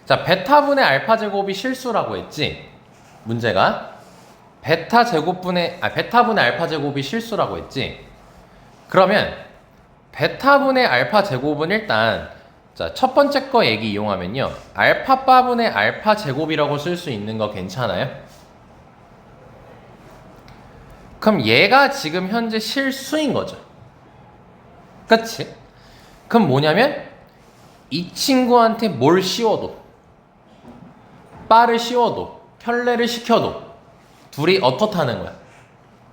자, 베타분의 알파 제곱이 실수라고 했지. 문제가 베타분의 알파 제곱이 실수라고 했지. 그러면 베타분의 알파 제곱은 일단, 자, 첫 번째 거 얘기 이용하면요, 알파 바분의 알파 제곱이라고 쓸 수 있는 거 괜찮아요? 그럼 얘가 지금 현재 실수인 거죠. 그치? 그럼 뭐냐면 이 친구한테 뭘 씌워도, 바를 씌워도, 켤레를 시켜도 둘이 어떻다는 거야?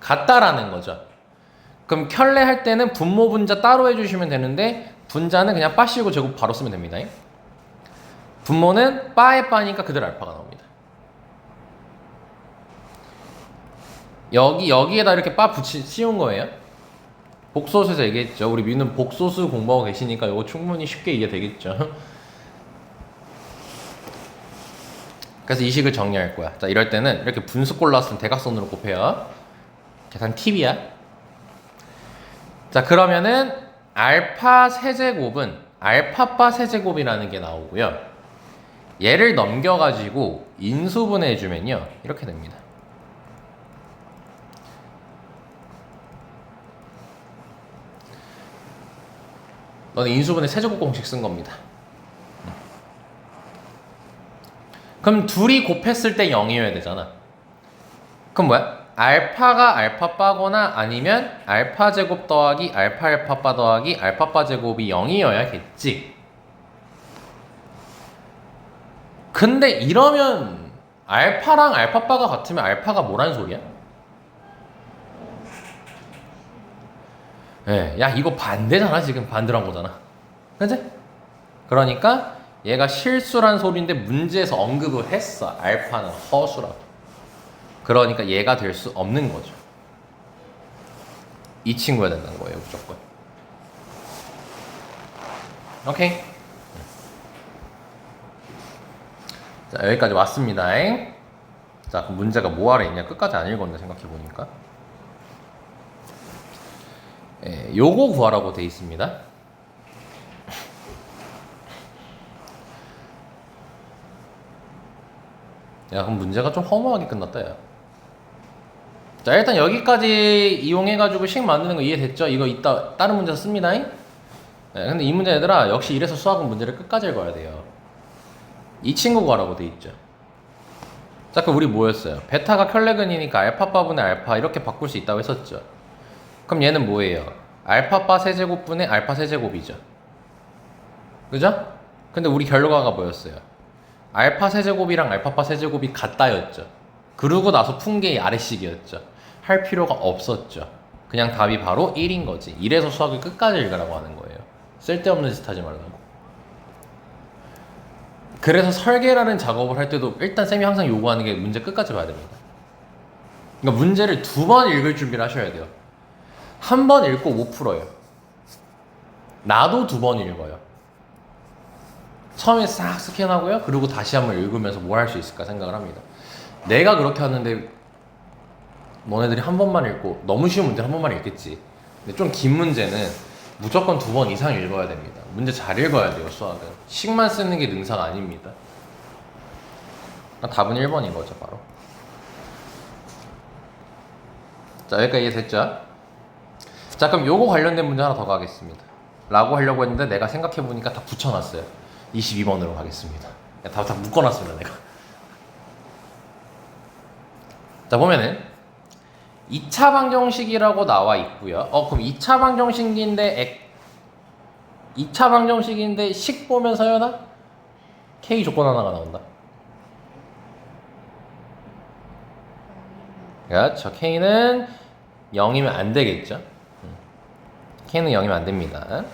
같다라는 거죠. 그럼 켤레 할 때는 분모 분자 따로 해주시면 되는데, 분자는 그냥 빠 씌우고 제곱 바로 쓰면 됩니다. 분모는 빠에 빠니까 그대로 알파가 나옵니다. 여기에다 이렇게 빠 씌운 거예요. 복소수에서 얘기했죠. 우리 미는 복소수 공부하고 계시니까 이거 충분히 쉽게 이해되겠죠. 그래서 이 식을 정리할 거야. 자, 이럴 때는 이렇게 분수 골랐으면 대각선으로 곱해요. 계산 팁이야. 자, 그러면은 알파 세제곱은 알파바 세제곱이라는 게 나오고요. 얘를 넘겨가지고 인수분해 해주면요, 이렇게 됩니다. 너는 인수분해 세제곱 공식 쓴 겁니다. 그럼 둘이 곱했을 때 0이어야 되잖아. 그럼 뭐야? 알파가 알파바거나 아니면 알파 제곱 더하기 알파 알파바 더하기 알파바 제곱이 0이어야겠지. 근데 이러면 알파랑 알파바가 같으면 알파가 뭐라는 소리야? 예, 야, 이거 반대잖아. 지금 반대로 한 거잖아. 그치? 그러니까 얘가 실수란 소리인데 문제에서 언급을 했어. 알파는 허수라고. 그러니까 얘가 될 수 없는 거죠. 이 친구가 된다는 거예요, 무조건. 오케이? 자, 여기까지 왔습니다. 자, 그럼 문제가 뭐 하래 있냐? 끝까지 안 읽었네, 생각해보니까. 예, 요거 구하라고 돼 있습니다. 야, 그럼 문제가 좀 허무하게 끝났다, 야. 자, 일단 여기까지 이용해가지고 식 만드는 거 이해됐죠? 이거 이따 다른 문제에서 씁니다. 네, 근데 이 문제 얘들아, 역시 이래서 수학은 문제를 끝까지 읽어야 돼요. 이 친구 구하라고 돼 있죠. 자, 그럼 우리 뭐였어요? 베타가 켤레근이니까 알파바분의 알파 이렇게 바꿀 수 있다고 했었죠. 그럼 얘는 뭐예요? 알파바 세제곱분의 알파 세제곱이죠. 그죠? 근데 우리 결과가 뭐였어요? 알파 세제곱이랑 알파바 세제곱이 같다였죠. 그러고 나서 푼 게 아래식이었죠. 할 필요가 없었죠. 그냥 답이 바로 1인 거지. 이래서 수학을 끝까지 읽으라고 하는 거예요. 쓸데없는 짓 하지 말라고. 그래서 설계라는 작업을 할 때도 일단 쌤이 항상 요구하는 게 문제 끝까지 봐야 됩니다. 그러니까 문제를 2번 읽을 준비를 하셔야 돼요. 한 번 읽고 못 풀어요. 나도 2번 읽어요. 처음에 싹 스캔하고요. 그리고 다시 한번 읽으면서 뭘 할 수 있을까 생각을 합니다. 내가 그렇게 하는데 너네들이 한 번만 읽고, 너무 쉬운 문제는 한 번만 읽겠지. 근데 좀 긴 문제는 무조건 2번 이상 읽어야 됩니다. 문제 잘 읽어야 돼요, 수학은. 식만 쓰는 게 능사가 아닙니다. 답은 1번인 거죠, 바로. 자, 여기까지 이해됐죠? 자, 그럼 요거 관련된 문제 하나 더 가겠습니다. 라고 하려고 했는데 내가 생각해보니까 다 붙여놨어요. 22번으로 가겠습니다. 다 묶어놨습니다, 내가. 자 보면은 2차 방정식이라고 나와 있고요. 그럼 2차 방정식인데 2차 방정식인데 식 보면 서연아 K 조건 하나가 나온다. 그렇죠. K는 0이면 안 되겠죠. K는 0이면 안 됩니다.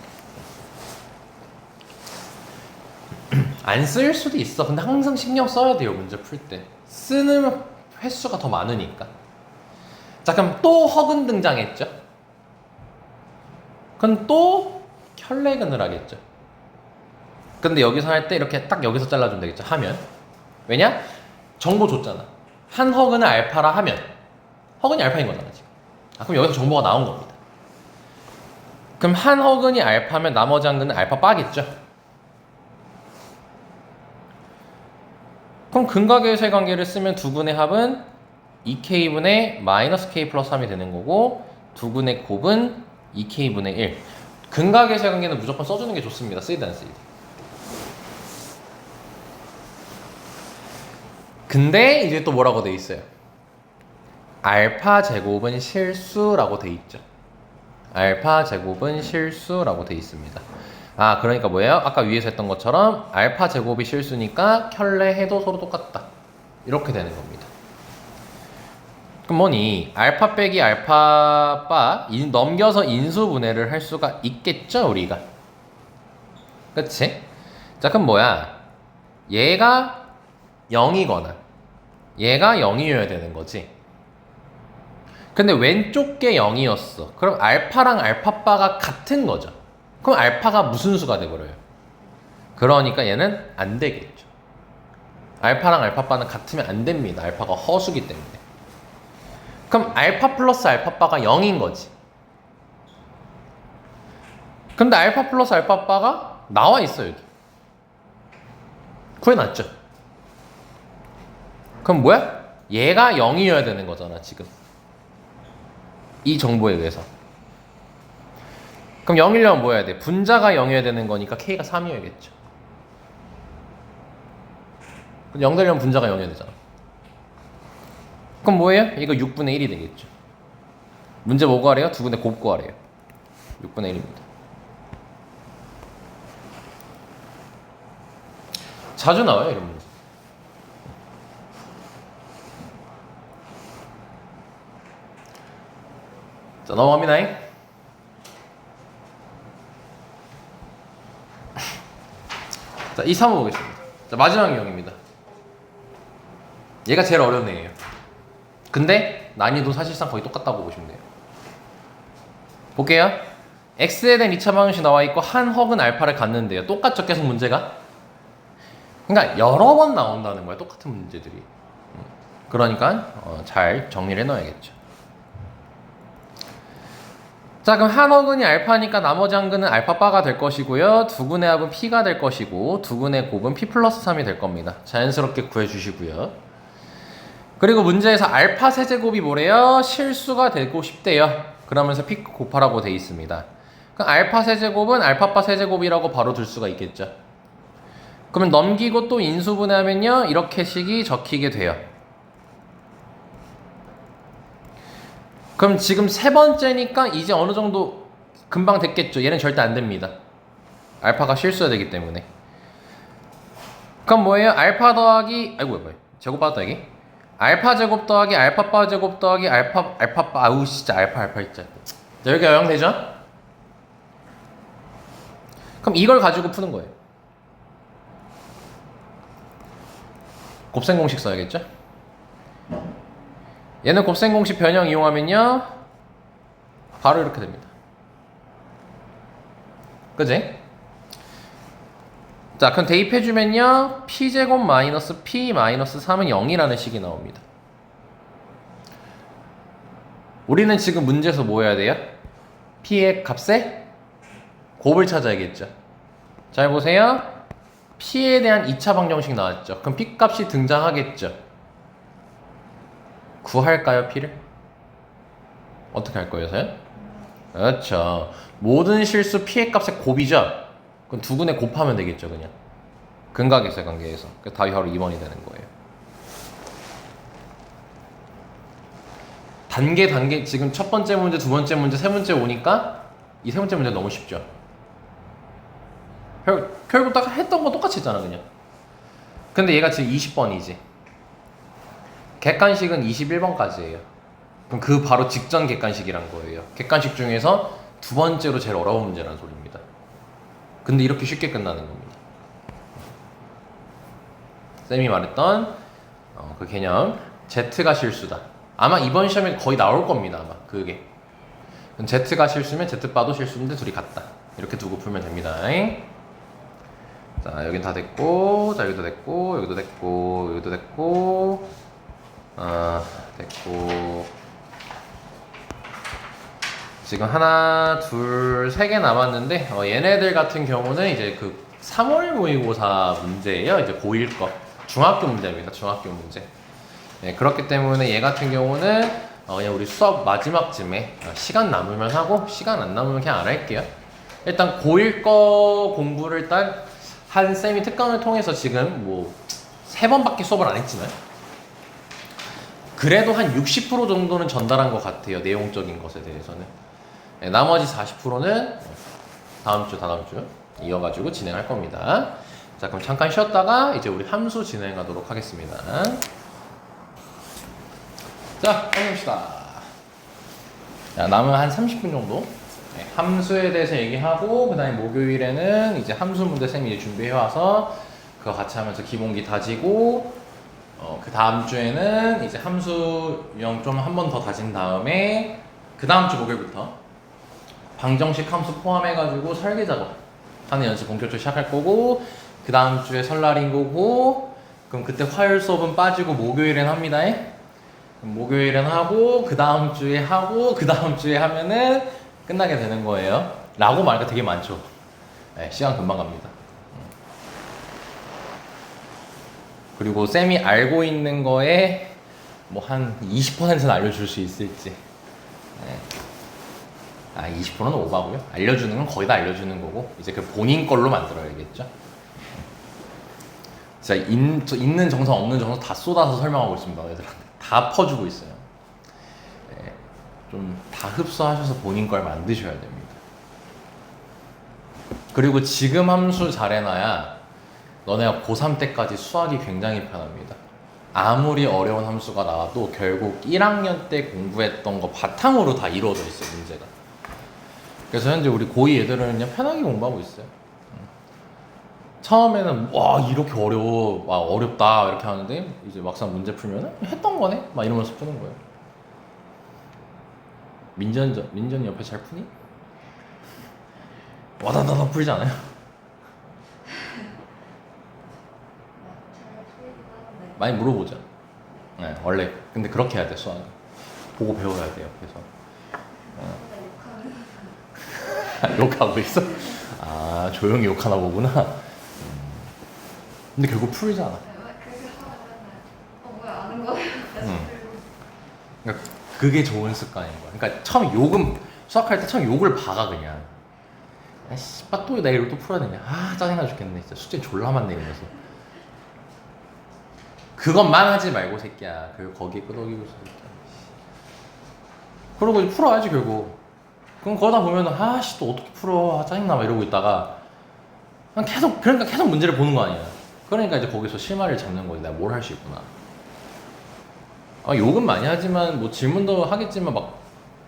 안 쓸 수도 있어. 근데 항상 신경 써야 돼요. 문제 풀 때. 쓰는 횟수가 더 많으니까. 자, 그럼 또 허근 등장했죠. 그럼 또 혈내근을 하겠죠. 근데 여기서 할 때 이렇게 딱 여기서 잘라주면 되겠죠. 하면. 왜냐? 정보 줬잖아. 한 허근을 알파라 하면 허근이 알파인 거잖아 지금. 그럼 여기서 정보가 나온 겁니다. 그럼 한 허근이 알파면 나머지 한 근은 알파 빠겠죠. 그럼 근각의 세관계를 쓰면 두 근의 합은 2k분의 마이너스 k 플러스 3이 되는 거고 두 근의 곱은 2k분의 1. 근각의 세관계는 무조건 써주는 게 좋습니다. 쓰이든 안 쓰이든. 근데 이제 또 뭐라고 돼 있어요? 알파 제곱은 실수라고 돼 있죠. 알파 제곱은 실수라고 돼 있습니다. 그러니까 뭐예요? 아까 위에서 했던 것처럼 알파 제곱이 실수니까 켤레해도 서로 똑같다. 이렇게 되는 겁니다. 그럼 뭐니? 알파 빼기 알파 바 넘겨서 인수분해를 할 수가 있겠죠, 우리가. 그치? 자, 그럼 뭐야? 얘가 0이거나 얘가 0이어야 되는 거지. 근데 왼쪽 게 0이었어. 그럼 알파랑 알파바가 같은 거죠. 그럼 알파가 무슨 수가 돼버려요? 그러니까 얘는 안 되겠죠. 알파랑 알파바는 같으면 안 됩니다. 알파가 허수기 때문에. 그럼 알파 플러스 알파바가 0인 거지. 근데 알파 플러스 알파바가 나와 있어 여기. 구해놨죠. 그럼 뭐야? 얘가 0이어야 되는 거잖아 지금. 이 정보에 의해서. 그럼 0이려면 뭐 해야 돼? 분자가 0이어야 되는 거니까 K가 3이어야겠죠. 그럼 0 되려면 분자가 0이어야 되잖아. 그럼 뭐예요? 이거 6분의 1이 되겠죠. 문제 뭐 구하래요? 두 군데 곱 구하래요. 6분의 1입니다. 자주 나와요 이런 문제. 자, 넘어갑니다. 자, 2, 3호 보겠습니다. 자, 마지막 유형입니다. 얘가 제일 어려운 애예요. 근데 난이도 사실상 거의 똑같다고 보시면 돼요. 볼게요. X에 대한 2차 방정식 나와 있고 한 허근 알파를 갖는데요. 똑같죠, 계속 문제가? 그러니까 여러 번 나온다는 거야, 똑같은 문제들이. 그러니까 잘 정리를 해놔야겠죠. 자, 그럼 한 허근이 알파니까 나머지 한 근은 알파바가 될 것이고요. 두 근의 합은 P가 될 것이고 두 근의 곱은 P 플러스 3이 될 겁니다. 자연스럽게 구해주시고요. 그리고 문제에서 알파 세제곱이 뭐래요? 실수가 되고 싶대요. 그러면서 P 곱하라고 돼 있습니다. 그럼 알파 세제곱은 알파바 세제곱이라고 바로 둘 수가 있겠죠. 그러면 넘기고 또 인수분해하면요. 이렇게 식이 적히게 돼요. 그럼 지금 세 번째니까 이제 어느 정도 금방 됐겠죠. 얘는 절대 안 됩니다. 알파가 실수가 되기 때문에. 그럼 뭐예요? 알파 더하기 제곱바 더하기 알파 제곱 더하기 알파바 제곱 더하기 알파바 아우 진짜 알파 진짜. 자, 여기가 0 되죠? 그럼 이걸 가지고 푸는 거예요. 곱셈 공식 써야겠죠? 얘는 곱셈 공식 변형 이용하면요 바로 이렇게 됩니다. 그지? 자, 그럼 대입해주면요 P제곱 마이너스 P 마이너스 3은 0이라는 식이 나옵니다. 우리는 지금 문제에서 뭐 해야 돼요? P의 값에 곱을 찾아야겠죠. 잘 보세요. P에 대한 2차 방정식 나왔죠. 그럼 P 값이 등장하겠죠. 구할까요, P를? 어떻게 할 거예요, 서요? 그렇죠. 모든 실수 P의 값의 곱이죠. 그럼 두 근에 곱하면 되겠죠, 그냥. 근각의 세관계에서. 그 답이 바로 2번이 되는 거예요. 단계 지금 첫 번째 문제, 두 번째 문제, 세 번째 오니까 이 세 번째 문제 너무 쉽죠. 결국 딱 했던 거 똑같이 했잖아 그냥. 근데 얘가 지금 20번이지. 객관식은 21번까지예요. 그럼 그 바로 직전 객관식이란 거예요. 객관식 중에서 두 번째로 제일 어려운 문제라는 소리입니다. 근데 이렇게 쉽게 끝나는 겁니다. 쌤이 말했던 그 개념 Z가 실수다. 아마 이번 시험에 거의 나올 겁니다. 아마 그게 Z가 실수면 Z바도 실수인데 둘이 같다. 이렇게 두고 풀면 됩니다. 자 여긴 다 됐고, 자 여기도 됐고, 여기도 됐고, 여기도 됐고, 됐고. 지금 하나, 둘, 세 개 남았는데 얘네들 같은 경우는 이제 그 3월 모의고사 문제예요. 이제 고1 거 중학교 문제입니다. 중학교 문제. 네, 그렇기 때문에 얘 같은 경우는 그냥 우리 수업 마지막쯤에 시간 남으면 하고 시간 안 남으면 그냥 안 할게요. 일단 고1 거 공부를 일단 한 쌤이 특강을 통해서 지금 뭐 3번밖에 수업을 안 했지만 그래도 한 60% 정도는 전달한 것 같아요. 내용적인 것에 대해서는. 네, 나머지 40%는 다음 주 이어가지고 진행할 겁니다. 자 그럼 잠깐 쉬었다가 이제 우리 함수 진행하도록 하겠습니다. 자 해봅시다. 자, 남은 한 30분 정도 네, 함수에 대해서 얘기하고 그 다음에 목요일에는 이제 함수 문제 쌤이 이제 준비해와서 그거 같이 하면서 기본기 다지고 그 다음 주에는 이제 함수 유형 좀 한 번 더 다진 다음에 그 다음 주 목요일부터 방정식 함수 포함해가지고 설계 작업 하는 연습 본격적으로 시작할 거고 그 다음 주에 설날인 거고 그럼 그때 화요일 수업은 빠지고 목요일엔 합니다. 그럼 목요일엔 하고 그 다음 주에 하고 그 다음 주에 하면은 끝나게 되는 거예요. 라고 말하니까 되게 많죠. 네, 시간 금방 갑니다. 그리고 쌤이 알고 있는 거에 뭐 한 20%는 알려줄 수 있을지. 네. 20%는 오바고요. 알려주는 건 거의 다 알려주는 거고 이제 그 본인 걸로 만들어야겠죠. 진짜 있는 정성 없는 정성 다 쏟아서 설명하고 있습니다. 애들한테 다 퍼주고 있어요. 네. 좀 다 흡수하셔서 본인 걸 만드셔야 됩니다. 그리고 지금 함수 잘해놔야 너네가 고3 때까지 수학이 굉장히 편합니다. 아무리 어려운 함수가 나와도 결국 1학년 때 공부했던 거 바탕으로 다 이루어져 있어요, 문제가. 그래서 현재 우리 고2 애들은 그냥 편하게 공부하고 있어요. 처음에는 와 이렇게 어려워, 와 어렵다 이렇게 하는데 이제 막상 문제 풀면은 했던 거네? 막 이러면서 푸는 거예요. 민전이 옆에 잘 푸니? 와다다다 풀지 않아요? 많이 물어보죠. 네, 원래 근데 그렇게 해야 돼 수학. 보고 배워야 돼요. 그래서 욕하고 있어? 아 조용히 욕하나 보구나. 근데 결국 풀잖아. 뭐야 아는 거예요? 그러니까 그게 좋은 습관인 거야. 그러니까 처음 욕은 수학할 때 처음 욕을 박아 그냥. 아씨, 또 나 이걸 또 풀어야 되냐? 아 짜증나 죽겠네. 진짜 숙제 졸라 많네 이러면서. 그것만 하지 말고 새끼야. 그 거기에 끄덕이고 있어. 그러고 이제 풀어야지 결국. 그럼 거기다 보면은 아씨 또 어떻게 풀어? 아, 짜증나 막 이러고 있다가 그러니까 계속 문제를 보는 거 아니야. 그러니까 이제 거기서 실마리를 잡는 거지. 내가 뭘 할 수 있구나. 욕은 많이 하지만 뭐 질문도 하겠지만 막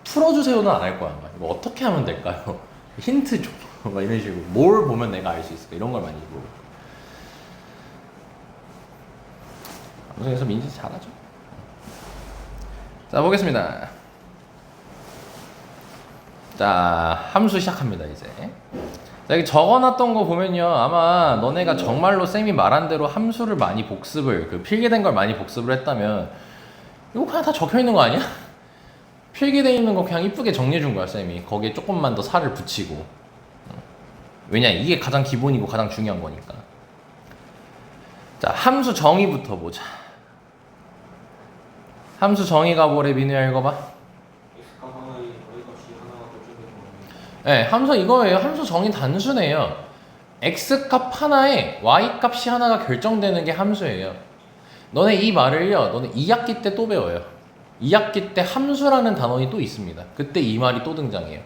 풀어주세요는 안 할 거야. 이거 어떻게 하면 될까요? 힌트 줘. 막 이런 식으로 뭘 보면 내가 알 수 있을까 이런 걸 많이 물어볼 거야. 방송에서 민지 잘하죠. 자 보겠습니다. 자 함수 시작합니다 이제. 자, 여기 적어놨던 거 보면요 아마 너네가 정말로 쌤이 말한 대로 함수를 많이 복습을 그 필기된 걸 많이 복습을 했다면 이거 그냥 다 적혀있는 거 아니야? 필기돼 있는 거 그냥 이쁘게 정리해 준 거야 쌤이. 거기에 조금만 더 살을 붙이고. 왜냐 이게 가장 기본이고 가장 중요한 거니까. 자 함수 정의부터 보자. 함수 정의가 뭐래 민우야 읽어봐. 네, 함수 이거예요. 함수 정의 단순해요. x값 하나에 y값이 하나가 결정되는 게 함수예요. 너네 이 말을요 너네 2학기 때 또 배워요. 2학기 때 함수라는 단원이 또 있습니다. 그때 이 말이 또 등장해요.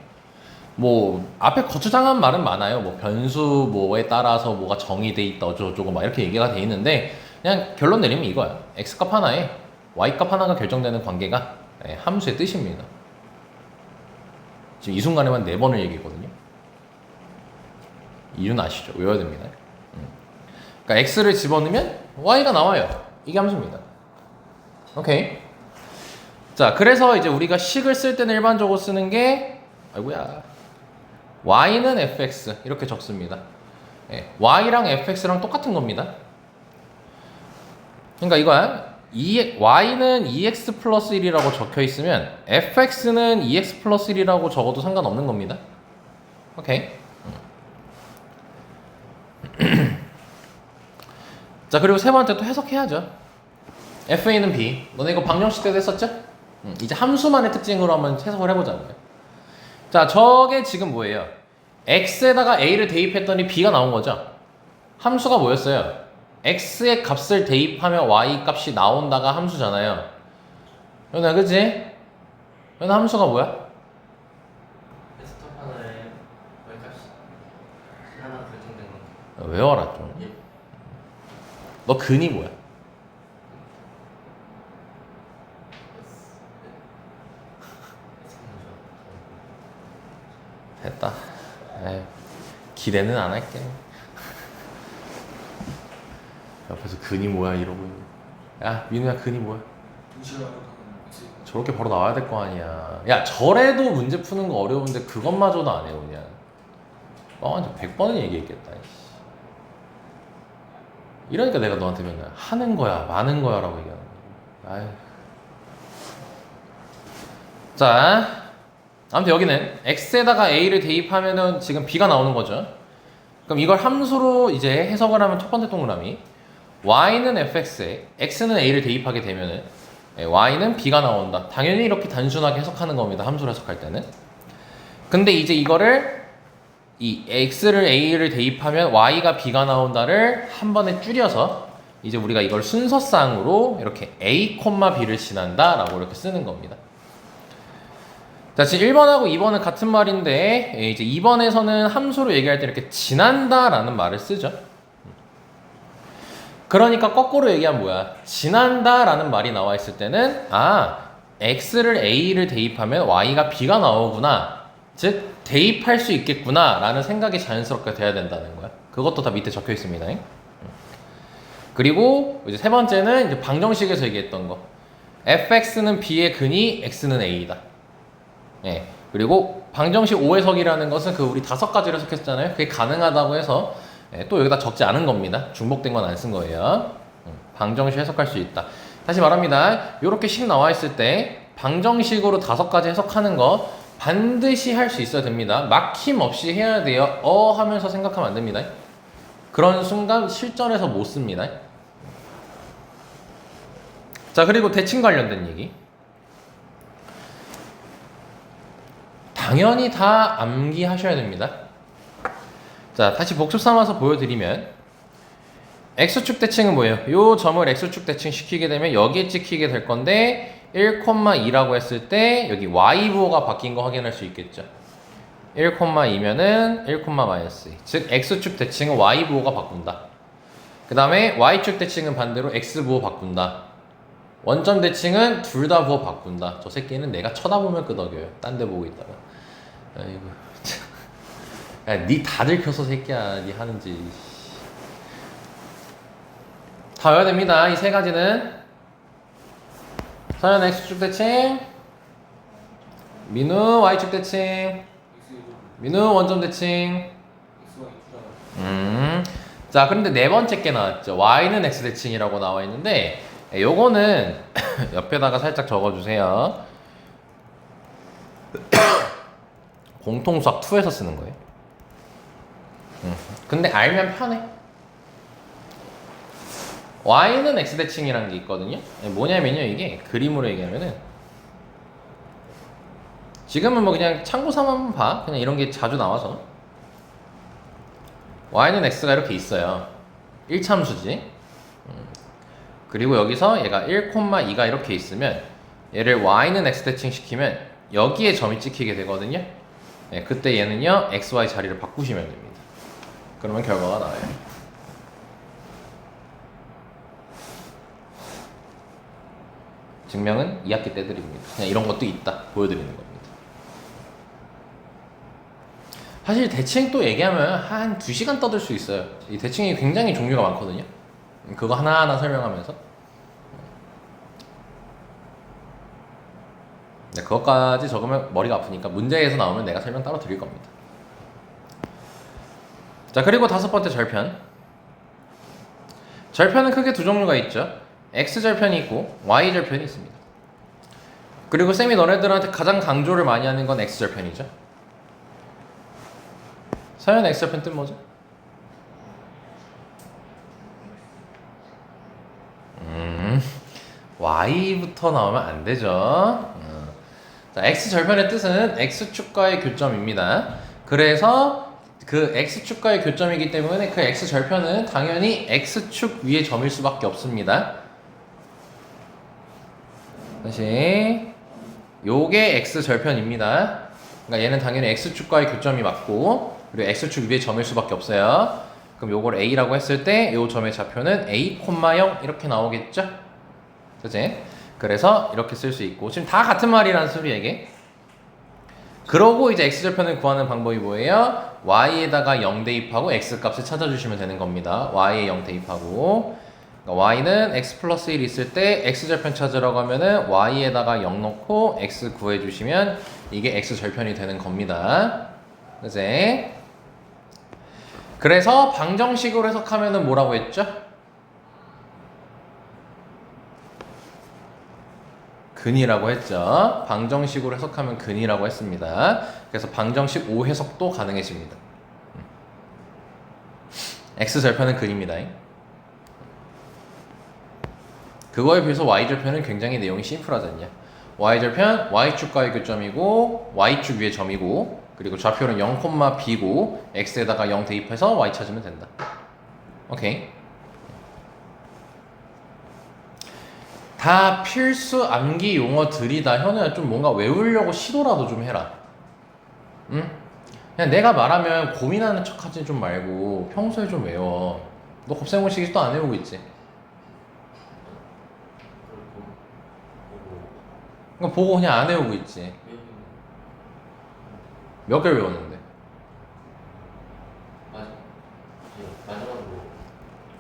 뭐 앞에 거추장한 말은 많아요. 뭐 변수 뭐에 따라서 뭐가 정의돼 있다 어쩌고저쩌고 막 이렇게 얘기가 돼 있는데 그냥 결론 내리면 이거야. x값 하나에 y값 하나가 결정되는 관계가 함수의 뜻입니다. 지금 이 순간에만 4번을 얘기했거든요. 이유는 아시죠? 외워야 됩니다. 그러니까 x를 집어넣으면 y가 나와요. 이게 함수입니다. 오케이. 자, 그래서 이제 우리가 식을 쓸 때는 일반적으로 쓰는 게 아이고야. y는 fx 이렇게 적습니다. y랑 fx랑 똑같은 겁니다. 그러니까 이거야. y는 2x 플러스 1이라고 적혀 있으면 fx는 2x 플러스 1이라고 적어도 상관없는 겁니다. 오케이. 자, 그리고 세 번째 또 해석해야죠. fa는 b. 너네 이거 방정식 때도 했었죠? 이제 함수만의 특징으로 한번 해석을 해보자고요. 자, 저게 지금 뭐예요? x에다가 a를 대입했더니 b가 나온 거죠? 함수가 뭐였어요? x의 값을 대입하면 y 값이 나온다가 함수잖아요. 연아, 그치? 연아, 함수가 뭐야? 스톱 하나에 y값이 하나 결정된 거. 외워라 좀. 예. 너 근이 뭐야? 됐다. 에이, 기대는 안 할게. 옆에서 근이 뭐야 이러고 있네. 야, 민우야, 근이 뭐야? 저렇게 바로 나와야 될 거 아니야. 야, 저래도 문제 푸는 거 어려운데 그것마저도 안 해요 그냥. 완전 100번은 얘기했겠다. 이러니까 내가 너한테 맨날 하는 거야 마는 거야 라고 얘기하는 거야. 아유. 자, 아무튼 여기는 x에다가 a를 대입하면은 지금 b가 나오는 거죠. 그럼 이걸 함수로 이제 해석을 하면 첫 번째 동그라미 y는 fx에 x는 a를 대입하게 되면은 y는 b가 나온다. 당연히 이렇게 단순하게 해석하는 겁니다. 함수로 해석할 때는. 근데 이제 이거를 이 x를 a를 대입하면 y가 b가 나온다를 한 번에 줄여서 이제 우리가 이걸 순서상으로 이렇게 a, b를 지난다 라고 이렇게 쓰는 겁니다. 자, 지금 1번하고 2번은 같은 말인데 이제 2번에서는 함수로 얘기할 때 이렇게 지난다 라는 말을 쓰죠. 그러니까 거꾸로 얘기하면 뭐야? 지난다 라는 말이 나와 있을 때는 x를 a를 대입하면 y가 b가 나오구나, 즉 대입할 수 있겠구나 라는 생각이 자연스럽게 돼야 된다는 거야. 그것도 다 밑에 적혀 있습니다. 그리고 이제 세 번째는 이제 방정식에서 얘기했던 거, fx는 b의 근이 x는 a이다. 예. 그리고 방정식 5해석이라는 것은 그 우리 5가지를 해석했잖아요. 그게 가능하다고 해서 또 여기다 적지 않은 겁니다. 중복된 건 안 쓴 거예요. 방정식 해석할 수 있다. 다시 말합니다. 이렇게 식 나와 있을 때 방정식으로 5가지 해석하는 거 반드시 할 수 있어야 됩니다. 막힘없이 해야 돼요. 하면서 생각하면 안 됩니다. 그런 순간 실전에서 못 씁니다. 자, 그리고 대칭 관련된 얘기. 당연히 다 암기하셔야 됩니다. 자, 다시 복습 삼아서 보여드리면 x축 대칭은 뭐예요? 요 점을 x축 대칭 시키게 되면 여기에 찍히게 될 건데 1,2라고 했을 때 여기 y 부호가 바뀐 거 확인할 수 있겠죠. 1,2면은 1,-2, 즉 x축 대칭은 y 부호가 바꾼다. 그 다음에 y축 대칭은 반대로 x 부호 바꾼다. 원점 대칭은 둘 다 부호 바꾼다. 저 새끼는 내가 쳐다보면 끄덕여요. 딴 데 보고 있다가. 아이고. 야, 니 다 들켜서 새끼야. 니 하는지. 다 외워야 됩니다. 이 세 가지는. 서현 x축 대칭, 민우 y축 대칭, 민우 원점 대칭. 자, 그런데 네 번째 게 나왔죠. y는 x 대칭이라고 나와 있는데 요거는 옆에다가 살짝 적어주세요. 공통수학 2에서 쓰는 거예요. 근데 알면 편해. y는 x대칭이라는 게 있거든요. 뭐냐면요, 이게 그림으로 얘기하면은 지금은 뭐 그냥 참고 삼아 한번 봐. 그냥 이런 게 자주 나와서 y는 x가 이렇게 있어요. 1참수지. 그리고 여기서 얘가 1,2가 이렇게 있으면 얘를 y는 x 대칭 시키면 여기에 점이 찍히게 되거든요. 네, 그때 얘는요 x, y 자리를 바꾸시면 됩니다. 그러면 결과가 나와요. 증명은 2학기 때 드립니다. 그냥 이런 것도 있다 보여드리는 겁니다. 사실 대칭 또 얘기하면 한 2시간 떠들 수 있어요. 이 대칭이 굉장히 종류가 많거든요. 그거 하나하나 설명하면서 네, 그것까지 적으면 머리가 아프니까 문제에서 나오면 내가 설명 따로 드릴 겁니다. 자, 그리고 5번째 절편. 절편은 크게 두 종류가 있죠. X절편이 있고 Y절편이 있습니다. 그리고 쌤이 너네들한테 가장 강조를 많이 하는 건 X절편이죠. 서현 X절편 뜻 뭐죠? Y부터 나오면 안 되죠. 자, X절편의 뜻은 X축과의 교점입니다. 그래서 그 X축과의 교점이기 때문에 그 X절편은 당연히 X축 위의 점일 수밖에 없습니다. 다시 요게 X절편입니다. 그러니까 얘는 당연히 X축과의 교점이 맞고 그리고 X축 위의 점일 수밖에 없어요. 그럼 요걸 A라고 했을 때 요 점의 좌표는 A, 0 이렇게 나오겠죠? 그치? 그래서 이렇게 쓸 수 있고 지금 다 같은 말이라는 소리에게 그러고 이제 X절편을 구하는 방법이 뭐예요? Y에다가 0 대입하고 X 값을 찾아주시면 되는 겁니다. Y에 0 대입하고 그러니까 Y는 X 플러스 1 있을 때 X절편 찾으러 가면은 Y에다가 0 넣고 X 구해주시면 이게 X절편이 되는 겁니다. 그치? 그래서 방정식으로 해석하면은 뭐라고 했죠? 근이라고 했죠. 방정식으로 해석하면 근이라고 했습니다. 그래서 방정식 5해석도 가능해집니다. X절편은 근입니다. 그거에 비해서 Y절편은 굉장히 내용이 심플하잖냐. Y절편, Y축과의 교점이고 Y축 위의 점이고 그리고 좌표는 0, B고 X에다가 0 대입해서 Y 찾으면 된다. 오케이. 다 필수 암기 용어들이다. 현우야 좀 뭔가 외우려고 시도라도 좀 해라. 응? 그냥 내가 말하면 고민하는 척하지 좀 말고 평소에 좀 외워. 너 곱셈공식이 또 안 외우고 있지? 그러니까 보고 그냥 안 외우고 있지. 몇 개를 외웠는데? 마지막으로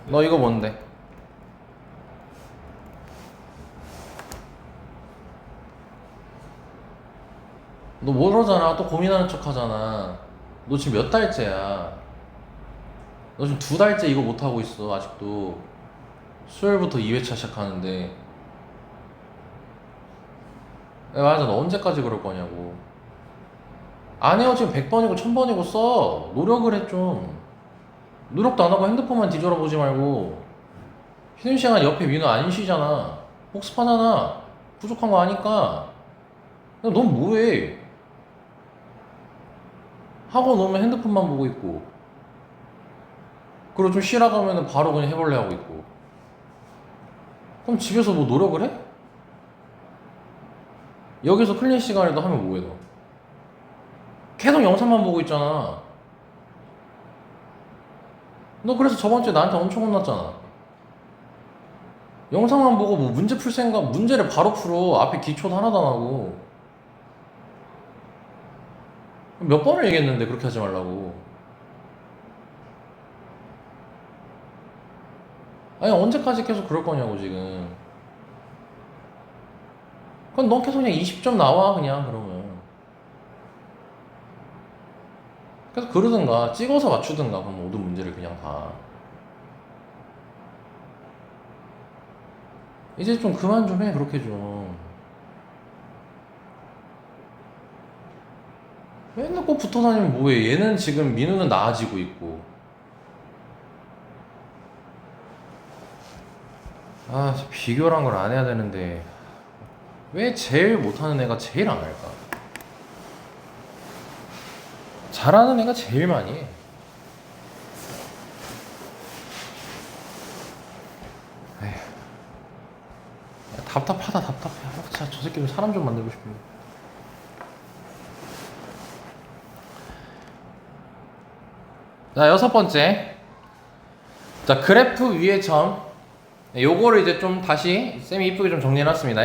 너 이거 뭔데? 너 모르잖아. 또 고민하는 척 하잖아. 너 지금 몇 달째야? 너 지금 2달째 이거 못하고 있어, 아직도. 수요일부터 2회차 시작하는데. 야, 맞아. 너 언제까지 그럴 거냐고. 안 해요. 지금 100번이고 1000번이고 써. 노력을 해, 좀. 노력도 안 하고 핸드폰만 뒤져보지 말고. 쉬는 시간 옆에 민우 안 쉬잖아. 복습하잖아. 부족한 거 아니까. 야, 넌 뭐해? 학원 오면 핸드폰만 보고 있고 그리고 좀 쉬라고 하면 바로 그냥 해볼래 하고 있고 그럼 집에서 뭐 노력을 해? 여기서 클린 시간에도 하면 뭐해 너? 계속 영상만 보고 있잖아. 너 그래서 저번주에 나한테 엄청 혼났잖아. 영상만 보고 뭐 문제 풀 생각 문제를 바로 풀어. 앞에 기초도 하나도 안 하고. 몇 번을 얘기했는데 그렇게 하지 말라고. 아니 언제까지 계속 그럴 거냐고 지금. 그럼 넌 계속 그냥 20점 나와 그냥 그러면. 그래서 그러든가 찍어서 맞추든가 그럼 모든 문제를 그냥 다. 이제 좀 그만 좀 해 그렇게 좀. 맨날 꼭 붙어 다니면 뭐해. 얘는 지금 민우는 나아지고 있고. 아 비교란 걸 안 해야 되는데 왜 제일 못하는 애가 제일 안 할까? 잘하는 애가 제일 많이 해. 에휴. 답답하다 답답해. 진짜 저 새끼 좀 사람 좀 만들고 싶은데. 자, 여섯 번째. 자, 그래프 위의 점. 요거를 이제 좀 다시 쌤이 이쁘게 좀 정리해놨습니다.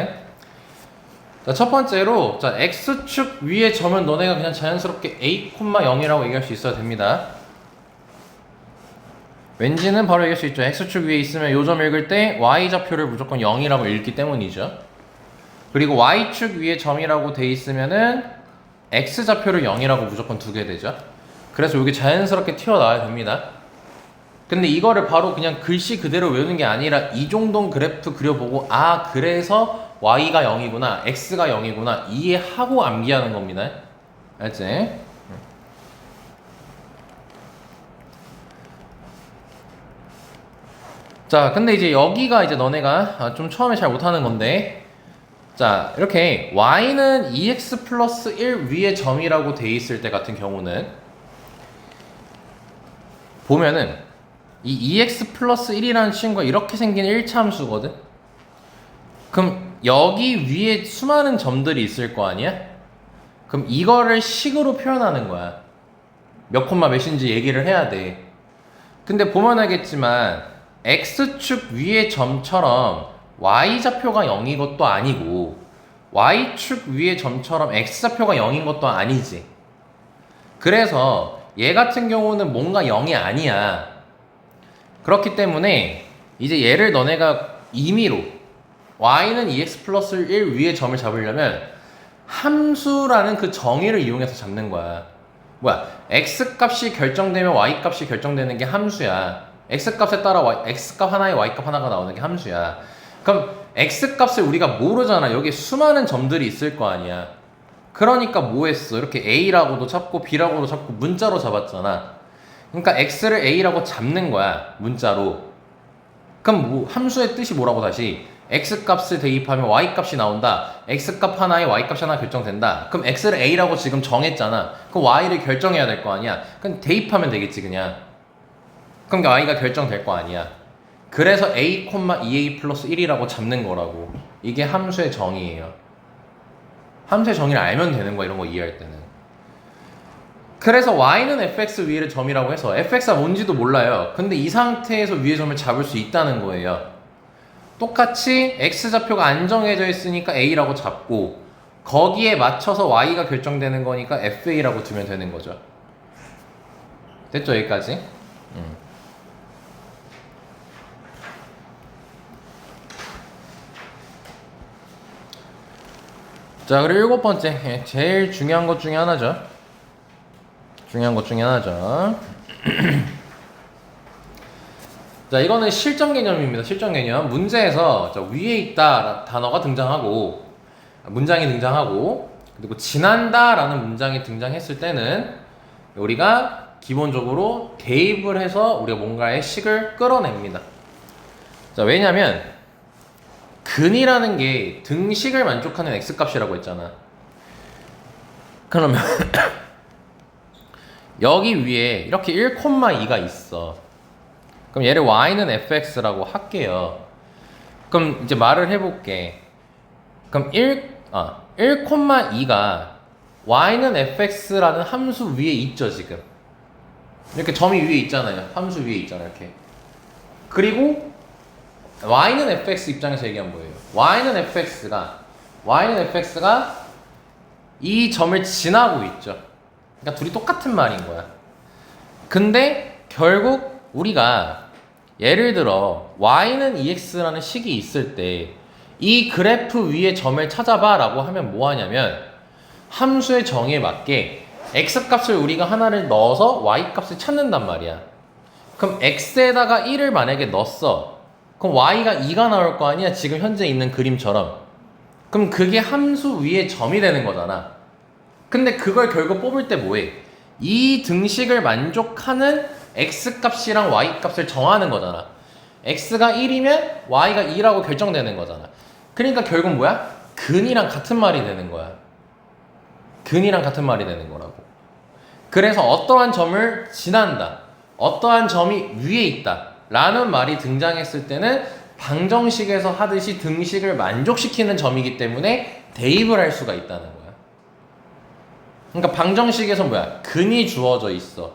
자, 첫 번째로, 자, x축 위의 점은 너네가 그냥 자연스럽게 a, 0이라고 얘기할 수 있어야 됩니다. 왠지는 바로 얘기할 수 있죠. x축 위에 있으면 요 점 읽을 때 y좌표를 무조건 0이라고 읽기 때문이죠. 그리고 y축 위에 점이라고 돼 있으면은 x좌표를 0이라고 무조건 두게 되죠. 그래서 이게 자연스럽게 튀어나와야 됩니다. 근데 이거를 바로 그냥 글씨 그대로 외우는 게 아니라 이 정도는 그래프 그려보고 아 그래서 y가 0이구나 x가 0이구나 이해하고 암기하는 겁니다. 알지? 자, 근데 이제 여기가 이제 너네가 좀 처음에 잘 못하는 건데, 자, 이렇게 y는 2x 플러스 1 위에 점이라고 돼 있을 때 같은 경우는 보면은 이 2x 플러스 1이라는 친구가 이렇게 생긴 1차 함수거든? 그럼 여기 위에 수많은 점들이 있을 거 아니야? 그럼 이거를 식으로 표현하는 거야. 몇 콤마 몇인지 얘기를 해야 돼. 근데 보면 알겠지만 x축 위의 점처럼 y좌표가 0인 것도 아니고 y축 위의 점처럼 x좌표가 0인 것도 아니지. 그래서 얘 같은 경우는 뭔가 0이 아니야. 그렇기 때문에 이제 얘를 너네가 임의로 y는 2x 플러스 1 위의 점을 잡으려면 함수라는 그 정의를 이용해서 잡는 거야. 뭐야? x 값이 결정되면 y 값이 결정되는 게 함수야. x 값에 따라 x 값 하나에 y 값 하나가 나오는 게 함수야. 그럼 x 값을 우리가 모르잖아. 여기 수많은 점들이 있을 거 아니야. 그러니까 뭐 했어? 이렇게 a라고도 잡고 b라고도 잡고 문자로 잡았잖아. 그러니까 x를 a라고 잡는 거야. 문자로. 그럼 뭐 함수의 뜻이 뭐라고 다시? x 값을 대입하면 y 값이 나온다. x 값 하나에 y 값이 하나 결정된다. 그럼 x를 a라고 지금 정했잖아. 그럼 y를 결정해야 될 거 아니야. 그럼 대입하면 되겠지 그냥. 그럼 y가 결정될 거 아니야. 그래서 a, 2a 플러스 1이라고 잡는 거라고. 이게 함수의 정의예요. 함수의 정의를 알면 되는 거야. 이런 거 이해할 때는. 그래서 y는 fx 위의 점이라고 해서 fx가 뭔지도 몰라요. 근데 이 상태에서 위의 점을 잡을 수 있다는 거예요. 똑같이 x좌표가 안 정해져 있으니까 a라고 잡고 거기에 맞춰서 y가 결정되는 거니까 fa라고 두면 되는 거죠. 됐죠? 여기까지? 자, 그리고 일곱 번째, 제일 중요한 것 중에 하나죠. 자, 이거는 실전 개념입니다. 실전 개념. 문제에서 자, 위에 있다 단어가 등장하고 문장이 등장하고 그리고 지난다 라는 문장이 등장했을 때는 우리가 기본적으로 대입을 해서 우리가 뭔가의 식을 끌어냅니다. 자, 왜냐면 근이라는 게 등식을 만족하는 x값이라고 했잖아. 그러면 여기 위에 이렇게 1,2가 있어. 그럼 얘를 y는 fx라고 할게요. 그럼 이제 말을 해볼게. 그럼 1,2가 y는 fx라는 함수 위에 있죠 지금. 이렇게 점이 위에 있잖아요. 함수 위에 있잖아요 이렇게. 그리고 y는 fx 입장에서 얘기한 거예요. y는 fx가 이 점을 지나고 있죠. 그러니까 둘이 똑같은 말인 거야. 근데 결국 우리가 예를 들어 y는 2x라는 식이 있을 때 이 그래프 위에 점을 찾아봐 라고 하면 뭐 하냐면 함수의 정의에 맞게 x 값을 우리가 하나를 넣어서 y 값을 찾는단 말이야. 그럼 x에다가 1을 만약에 넣었어. 그럼 y가 2가 나올 거 아니야 지금 현재 있는 그림처럼. 그럼 그게 함수 위에 점이 되는 거잖아. 근데 그걸 결국 뽑을 때 뭐해? 이 등식을 만족하는 x 값이랑 y 값을 정하는 거잖아. x가 1이면 y가 2라고 결정되는 거잖아. 그러니까 결국 뭐야? 근이랑 같은 말이 되는 거야. 근이랑 같은 말이 되는 거라고. 그래서 어떠한 점을 지난다, 어떠한 점이 위에 있다 라는 말이 등장했을 때는 방정식에서 하듯이 등식을 만족시키는 점이기 때문에 대입을 할 수가 있다는 거야. 그러니까 방정식에서 뭐야? 근이 주어져 있어.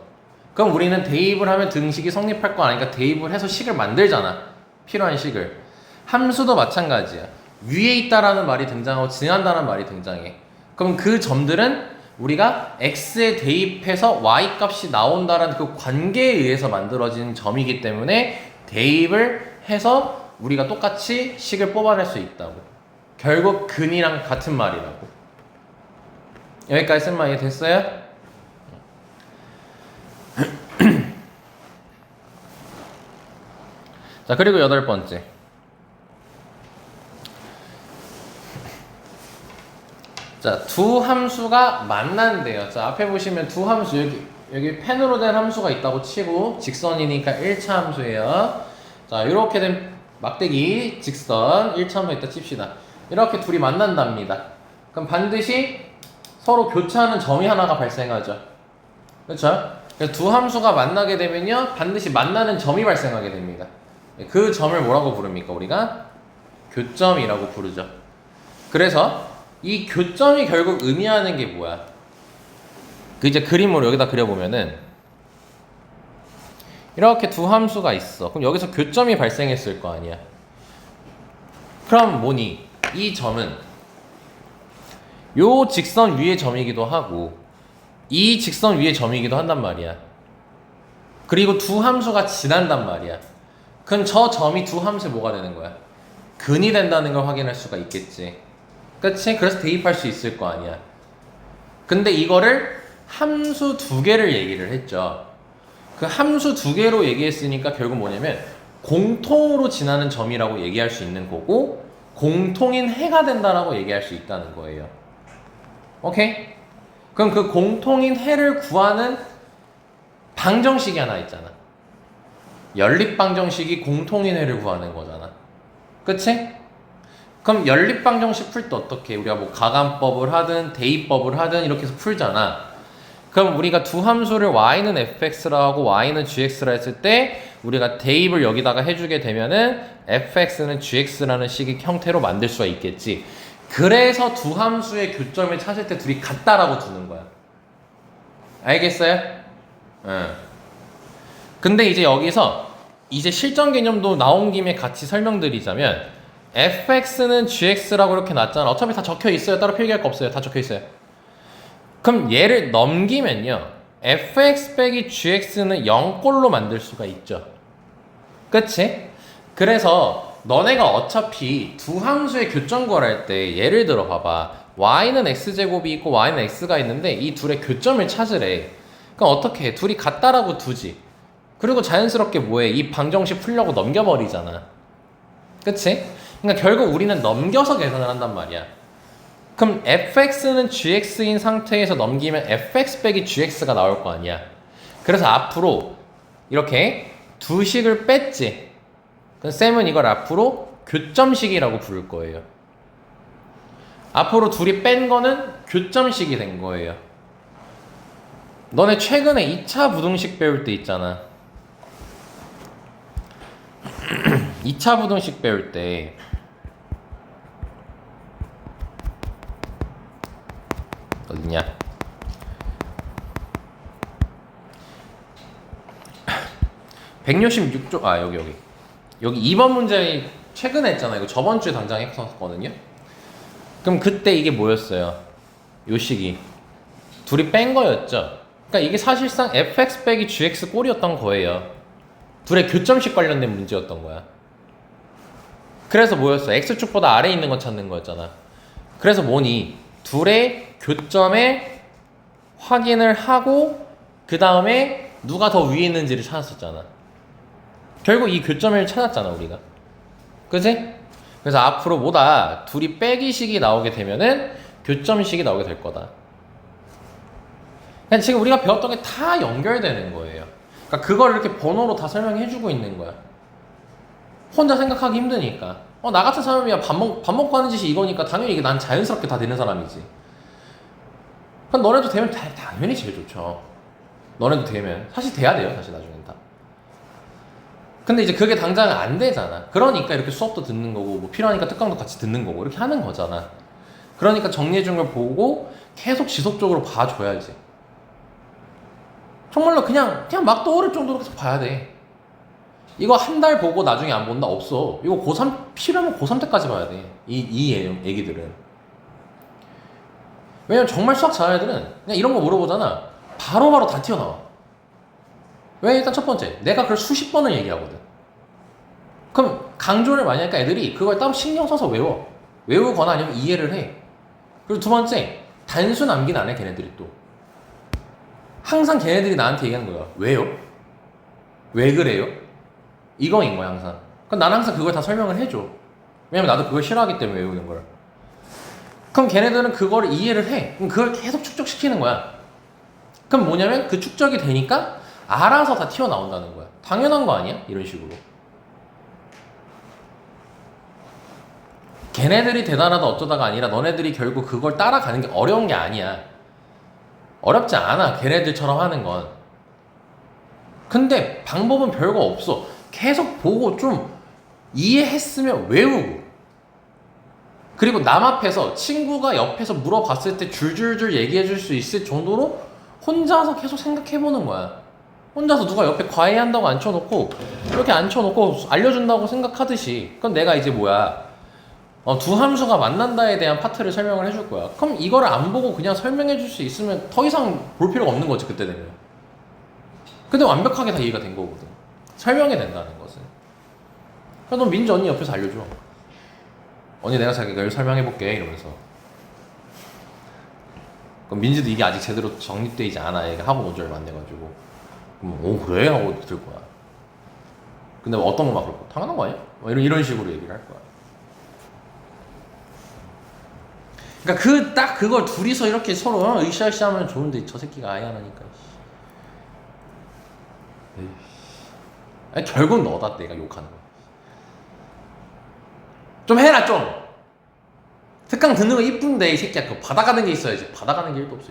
그럼 우리는 대입을 하면 등식이 성립할 거 아니니까 대입을 해서 식을 만들잖아. 필요한 식을. 함수도 마찬가지야. 위에 있다라는 말이 등장하고 지난다는 말이 등장해. 그럼 그 점들은 우리가 x에 대입해서 y 값이 나온다는 그 관계에 의해서 만들어진 점이기 때문에 대입을 해서 우리가 똑같이 식을 뽑아낼 수 있다고. 결국 근이랑 같은 말이라고. 여기까지 쓴 말 이해됐어요? 자, 그리고 8번째. 자, 두 함수가 만난대요. 자, 앞에 보시면 두 함수, 여기 펜으로 된 함수가 있다고 치고, 직선이니까 1차 함수예요. 자, 이렇게 된 막대기, 직선, 1차 함수 있다 칩시다. 이렇게 둘이 만난답니다. 그럼 반드시 서로 교차하는 점이 하나가 발생하죠. 그렇죠? 그래서 두 함수가 만나게 되면요, 반드시 만나는 점이 발생하게 됩니다. 그 점을 뭐라고 부릅니까? 우리가 교점이라고 부르죠. 그래서 이 교점이 결국 의미하는 게 뭐야? 그 이제 그림으로 여기다 그려보면은 이렇게 두 함수가 있어. 그럼 여기서 교점이 발생했을 거 아니야. 그럼 뭐니? 이 점은 요 직선 위의 점이기도 하고 이 직선 위의 점이기도 한단 말이야. 그리고 두 함수가 지난단 말이야. 그럼 저 점이 두 함수에 뭐가 되는 거야? 근이 된다는 걸 확인할 수가 있겠지. 그치? 그래서 대입할 수 있을 거 아니야. 근데 이거를 함수 두 개를 얘기를 했죠. 그 함수 두 개로 얘기했으니까 결국 뭐냐면 공통으로 지나는 점이라고 얘기할 수 있는 거고 공통인 해가 된다라고 얘기할 수 있다는 거예요. 오케이? 그럼 그 공통인 해를 구하는 방정식이 하나 있잖아. 연립방정식이 공통인 해를 구하는 거잖아. 그치? 그럼 연립방정식 풀 때 어떻게 해? 우리가 뭐 가감법을 하든 대입법을 하든 이렇게 해서 풀잖아. 그럼 우리가 두 함수를 y는 fx라 하고 y는 gx라 했을 때 우리가 대입을 여기다가 해주게 되면은 fx는 gx라는 식의 형태로 만들 수가 있겠지. 그래서 두 함수의 교점을 찾을 때 둘이 같다라고 두는 거야. 알겠어요? 응. 근데 이제 여기서 이제 실전 개념도 나온 김에 같이 설명드리자면 fx는 gx라고 이렇게 놨잖아. 어차피 다 적혀 있어요. 따로 필기할 거 없어요. 다 적혀 있어요. 그럼 얘를 넘기면요, fx 빼기 gx는 0꼴로 만들 수가 있죠. 그치? 그래서 너네가 어차피 두 함수의 교점 구할 때 예를 들어 봐봐. y는 x제곱이 있고 y는 x가 있는데 이 둘의 교점을 찾으래. 그럼 어떻게 해? 둘이 같다라고 두지. 그리고 자연스럽게 뭐해? 이 방정식 풀려고 넘겨버리잖아. 그치? 그러니까 결국 우리는 넘겨서 계산을 한단 말이야. 그럼 fx는 gx인 상태에서 넘기면 fx 빼기 gx가 나올 거 아니야. 그래서 앞으로 이렇게 두 식을 뺐지. 그럼 쌤은 이걸 앞으로 교점식이라고 부를 거예요. 앞으로 둘이 뺀 거는 교점식이 된 거예요. 너네 최근에 2차 부등식 배울 때 있잖아. 2차 부등식 배울 때 어디냐? (166쪽) 아 여기 2번 문제 최근에 했잖아요. 이거 저번 주에 당장 했었거든요. 그럼 그때 이게 뭐였어요? 요 식이 둘이 뺀 거였죠. 그러니까 이게 사실상 fx 빼기 gx 꼴이었던 거예요. 둘의 교점식 관련된 문제였던 거야. 그래서 뭐였어? x축보다 아래에 있는 거 찾는 거였잖아. 그래서 뭐니? 둘의 교점에 확인을 하고 그 다음에 누가 더 위에 있는지를 찾았었잖아. 결국 이 교점을 찾았잖아 우리가. 그치? 그래서 앞으로 뭐다 둘이 빼기식이 나오게 되면은 교점식이 나오게 될 거다. 그냥 지금 우리가 배웠던 게 다 연결되는 거예요. 그러니까 그걸 이렇게 번호로 다 설명해주고 있는 거야. 혼자 생각하기 힘드니까. 나 같은 사람이야 밥 먹고 하는 짓이 이거니까 당연히 이게 난 자연스럽게 다 되는 사람이지. 그럼 너네도 되면 당연히 제일 좋죠. 너네도 되면 사실 돼야 돼요. 사실 나중엔 다. 근데 이제 그게 당장 안 되잖아. 그러니까 이렇게 수업도 듣는 거고 뭐 필요하니까 특강도 같이 듣는 거고 이렇게 하는 거잖아. 그러니까 정리해 준 걸 보고 계속 지속적으로 봐줘야지. 정말로 그냥 막 떠오를 정도로 계속 봐야 돼. 이거 한 달 보고 나중에 안 본다? 없어. 이거 고3 필요하면 고3 때까지 봐야 돼. 이 애기들은. 왜냐면 정말 수학 잘하는 애들은 그냥 이런 거 물어보잖아. 바로바로 다 튀어나와. 왜? 일단 첫 번째, 내가 그걸 수십 번을 얘기하거든. 그럼 강조를 많이 하니까 애들이 그걸 따로 신경 써서 외우거나 아니면 이해를 해. 그리고 두 번째, 단순 암기는 안 해, 걔네들이 또. 항상 걔네들이 나한테 얘기하는 거야. 왜요? 왜 그래요? 이거인 거야, 항상. 그럼 나는 항상 그걸 다 설명을 해줘. 왜냐면 나도 그걸 싫어하기 때문에 외우는 걸. 그럼 걔네들은 그걸 이해를 해. 그럼 그걸 계속 축적시키는 거야. 그럼 뭐냐면 그 축적이 되니까 알아서 다 튀어나온다는 거야. 당연한 거 아니야? 이런 식으로. 걔네들이 대단하다 어쩌다가 아니라 너네들이 결국 그걸 따라가는 게 어려운 게 아니야. 어렵지 않아. 걔네들처럼 하는 건. 근데 방법은 별거 없어. 계속 보고 좀 이해했으면 외우고. 그리고 남 앞에서 친구가 옆에서 물어봤을 때 줄줄줄 얘기해 줄 수 있을 정도로 혼자서 계속 생각해 보는 거야. 혼자서 누가 옆에 과외한다고 앉혀놓고 이렇게 앉혀놓고 알려준다고 생각하듯이. 그럼 내가 이제 두 함수가 만난다에 대한 파트를 설명을 해줄 거야. 그럼 이거를 안 보고 그냥 설명해 줄 수 있으면 더 이상 볼 필요가 없는 거지, 그때 되면. 근데 완벽하게 다 이해가 된 거거든. 설명이 된다는 것은. 그럼 너 민지 언니 옆에서 알려줘. 언니 내가 자기가 이걸 설명해 볼게 이러면서. 그럼 민지도 이게 아직 제대로 정립되지 않아. 얘가 하고 온 지 얼마 안 돼가지고. 그럼 오 그래? 하고 들 거야. 근데 어떤 거 막 그럴 거야. 당연한 거 아니야? 이런 식으로 얘기를 할 거야. 그러니까 그걸 둘이서 이렇게 서로 으쌰으쌰 하면 좋은데 저 새끼가 아예 안 하니까. 아니, 결국 너다 내가 욕하는 거야. 좀 해라 좀. 특강 듣는 거 이쁜데 이 새끼야 그거 받아가는 게 있어야지. 받아가는 게 1도 없어.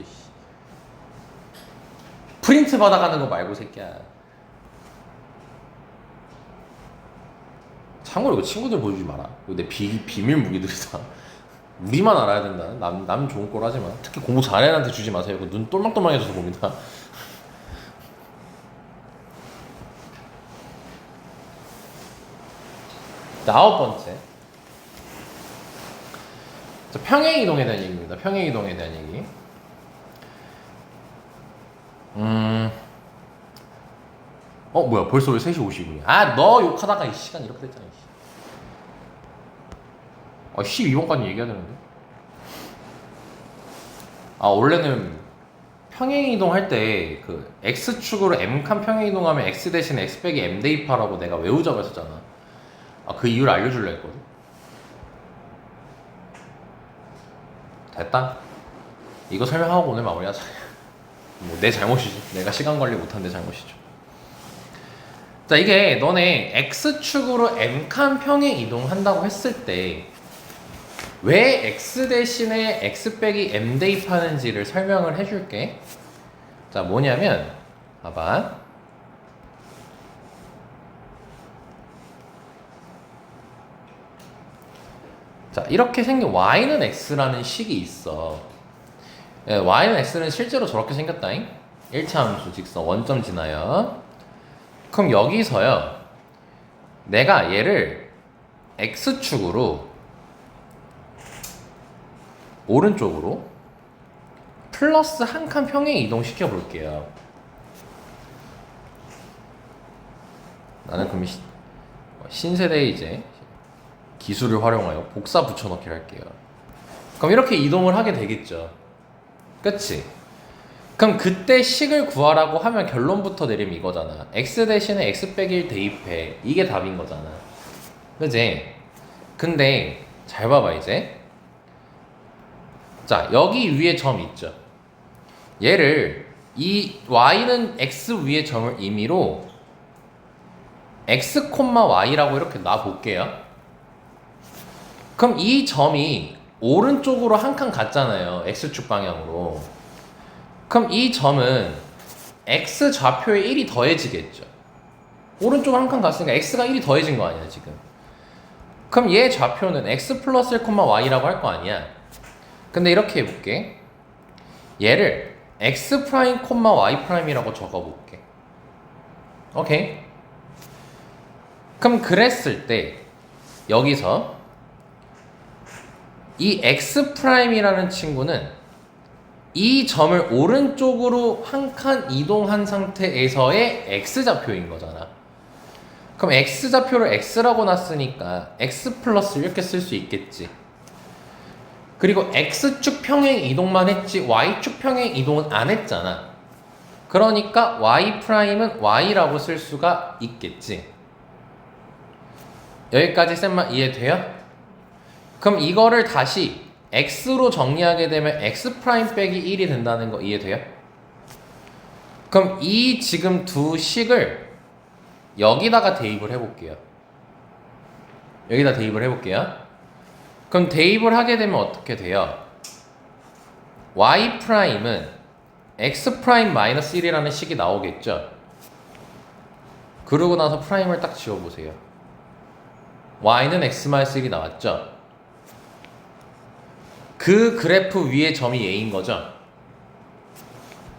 프린트 받아가는 거 말고 새끼야. 참고로 이거 친구들 보여주지 마라. 이거 내 비밀 무기들이다. 우리만 알아야 된다. 남 좋은 꼴 하지만 특히 공부 잘하는 애한테 주지 마세요. 이거 눈 똘망똘망해져서 봅니다. 아홉 번째, 평행이동에 대한 얘기입니다. 평행이동에 대한 얘기. 뭐야 벌써 왜 3시 50분이야? 너 욕하다가 이 시간 이렇게 됐잖아. 12번까지 얘기해야 되는데. 원래는 평행이동 할 때 그 x축으로 m칸 평행이동하면 x 대신에 x 빼기 m 대입하라고 내가 외우자고 했었잖아. 그 이유를 알려줄래 했거든. 됐다. 이거 설명하고 오늘 마무리하자. 내 잘못이지. 내가 시간 관리 못한 내 잘못이죠. 자, 이게 너네 x축으로 m칸 평행이동 한다고 했을 때 왜 x 대신에 x 빼기 m 대입하는지를 설명을 해줄게. 자, 뭐냐면 봐봐. 자, 이렇게 생긴 y는 x라는 식이 있어. y는 x는 실제로 저렇게 생겼다잉. 1차 함수 직선 원점 지나요. 그럼 여기서요, 내가 얘를 x축으로 오른쪽으로 플러스 한 칸 평행 이동시켜 볼게요. 나는 그럼 신세대의 이제 기술을 활용하여 복사 붙여넣기를 할게요. 그럼 이렇게 이동을 하게 되겠죠. 그치? 그럼 그때 식을 구하라고 하면 결론부터 내리면 이거잖아. x 대신에 x 빼기 1 대입해. 이게 답인 거잖아. 그치? 근데 잘 봐봐 이제. 자, 여기 위에 점 있죠. 얘를 이 y는 x 위에 점을 임의로 x, y라고 이렇게 놔볼게요. 그럼 이 점이 오른쪽으로 한 칸 갔잖아요. x축 방향으로. 그럼 이 점은 x 좌표에 1이 더해지겠죠. 오른쪽으로 한 칸 갔으니까 x가 1이 더해진 거 아니야 지금. 그럼 얘 좌표는 x 플러스 1, y라고 할 거 아니야. 근데 이렇게 해볼게. 얘를 x 프라임, y 프라임이라고 적어볼게. 오케이. 그럼 그랬을 때 여기서 이 x 프라임이라는 친구는 이 점을 오른쪽으로 한 칸 이동한 상태에서의 x 좌표인 거잖아. 그럼 x 좌표를 x라고 놨으니까 x 플러스 이렇게 쓸 수 있겠지. 그리고 x축 평행 이동만 했지 y축 평행 이동은 안 했잖아. 그러니까 y 프라임은 y라고 쓸 수가 있겠지. 여기까지 쌤만 이해돼요? 그럼 이거를 다시 x로 정리하게 되면 x 프라임 빼기 1이 된다는 거 이해돼요? 그럼 이 지금 두 식을 여기다가 대입을 해볼게요. 여기다 대입을 해볼게요. 그럼 대입을 하게 되면 어떻게 돼요? y 프라임은 x 프라임 마이너스 1이라는 식이 나오겠죠? 그러고 나서 프라임을 딱 지워보세요. y는 x 마이너스 1이 나왔죠? 그 그래프 위에 점이 a인 거죠?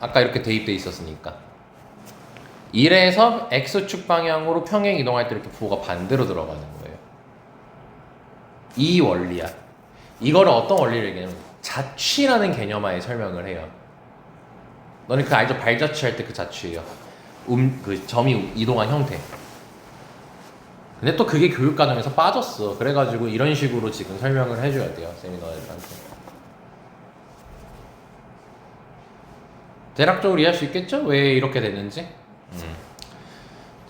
아까 이렇게 대입돼 있었으니까. 1에서 x축 방향으로 평행 이동할 때 이렇게 부호가 반대로 들어가는 거예요. 이 원리야. 이거를 어떤 원리를 얘기하냐면 자취라는 개념하에 설명을 해요. 너는 그 알죠? 발자취할 때 그 자취예요. 그 점이 이동한 형태. 근데 또 그게 교육 과정에서 빠졌어. 그래가지고 이런 식으로 지금 설명을 해줘야 돼요. 세미나들한테. 대략적으로 이해할 수 있겠죠? 왜 이렇게 됐는지.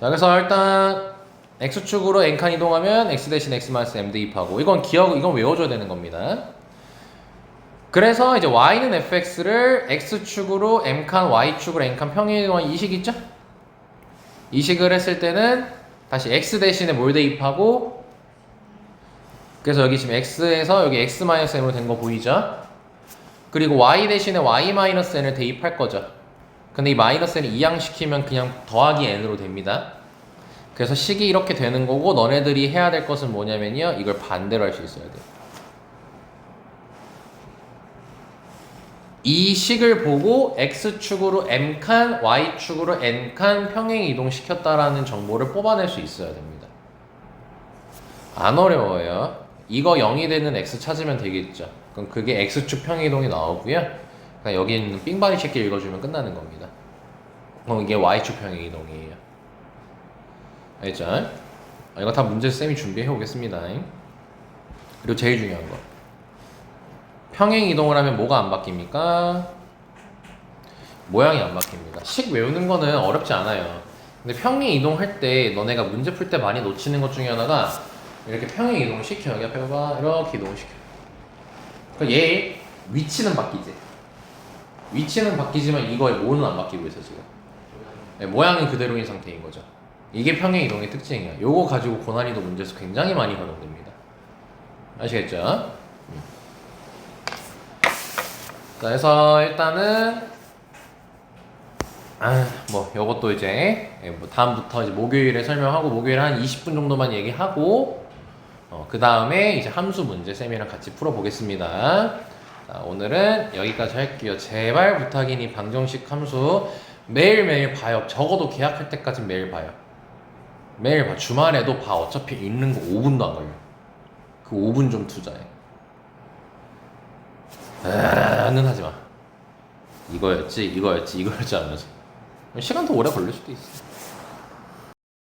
자, 그래서 일단 x축으로 n칸 이동하면 x 대신 x 마이너스 m 대입하고 이건 이건 외워줘야 되는 겁니다. 그래서 이제 y는 fx를 x축으로 m칸, y축으로 n칸 평행 이동한 이 식 있죠? 이 식을 했을 때는 다시 x 대신에 뭘 대입하고, 그래서 여기 지금 x에서 여기 x 마이너스 m으로 된 거 보이죠? 그리고 y 대신에 y 마이너스 n을 대입할 거죠. 근데 이 마이너스 n을 이항시키면 그냥 더하기 n으로 됩니다. 그래서 식이 이렇게 되는 거고, 너네들이 해야 될 것은 뭐냐면요, 이걸 반대로 할 수 있어야 돼요. 이 식을 보고 x축으로 m칸, y축으로 n칸 평행 이동시켰다라는 정보를 뽑아낼 수 있어야 됩니다. 안 어려워요. 이거 0이 되는 x 찾으면 되겠죠. 그럼 그게 x축 평행 이동이 나오고요. 그러니까 여기 있는 삥바리 새끼 읽어주면 끝나는 겁니다. 그럼 이게 y축 평행 이동이에요. 알겠죠? 이거 다 문제 쌤이 준비해 오겠습니다. 그리고 제일 중요한 거, 평행 이동을 하면 뭐가 안 바뀝니까? 모양이 안 바뀝니다. 식 외우는 거는 어렵지 않아요. 근데 평행 이동할 때 너네가 문제 풀 때 많이 놓치는 것 중에 하나가 이렇게 평행 이동을 시켜. 여기 앞에 봐봐. 이렇게 이동을 시켜. 그러니까 얘 위치는 바뀌지. 위치는 바뀌지만 이거의 모는 안 바뀌고 있어 지금. 네, 모양은 그대로인 상태인 거죠. 이게 평행 이동의 특징이야. 요거 가지고 고난이도 문제에서 굉장히 많이 활용됩니다. 아시겠죠? 자, 그래서 일단은 뭐 요것도 이제 뭐 다음부터 이제 목요일에 설명하고, 목요일에 한 20분 정도만 얘기하고, 그 다음에 이제 함수 문제 쌤이랑 같이 풀어보겠습니다. 자, 오늘은 여기까지 할게요. 제발 부탁이니 방정식 함수 매일매일 봐요. 적어도 계약할 때까지 매일 봐요. 매일 봐. 주말에도 봐. 어차피 읽는 거 5분도 안 걸려. 그 5분 좀 투자해. 는 하지 마. 이거였지 하면서 시간 더 오래 걸릴 수도 있어.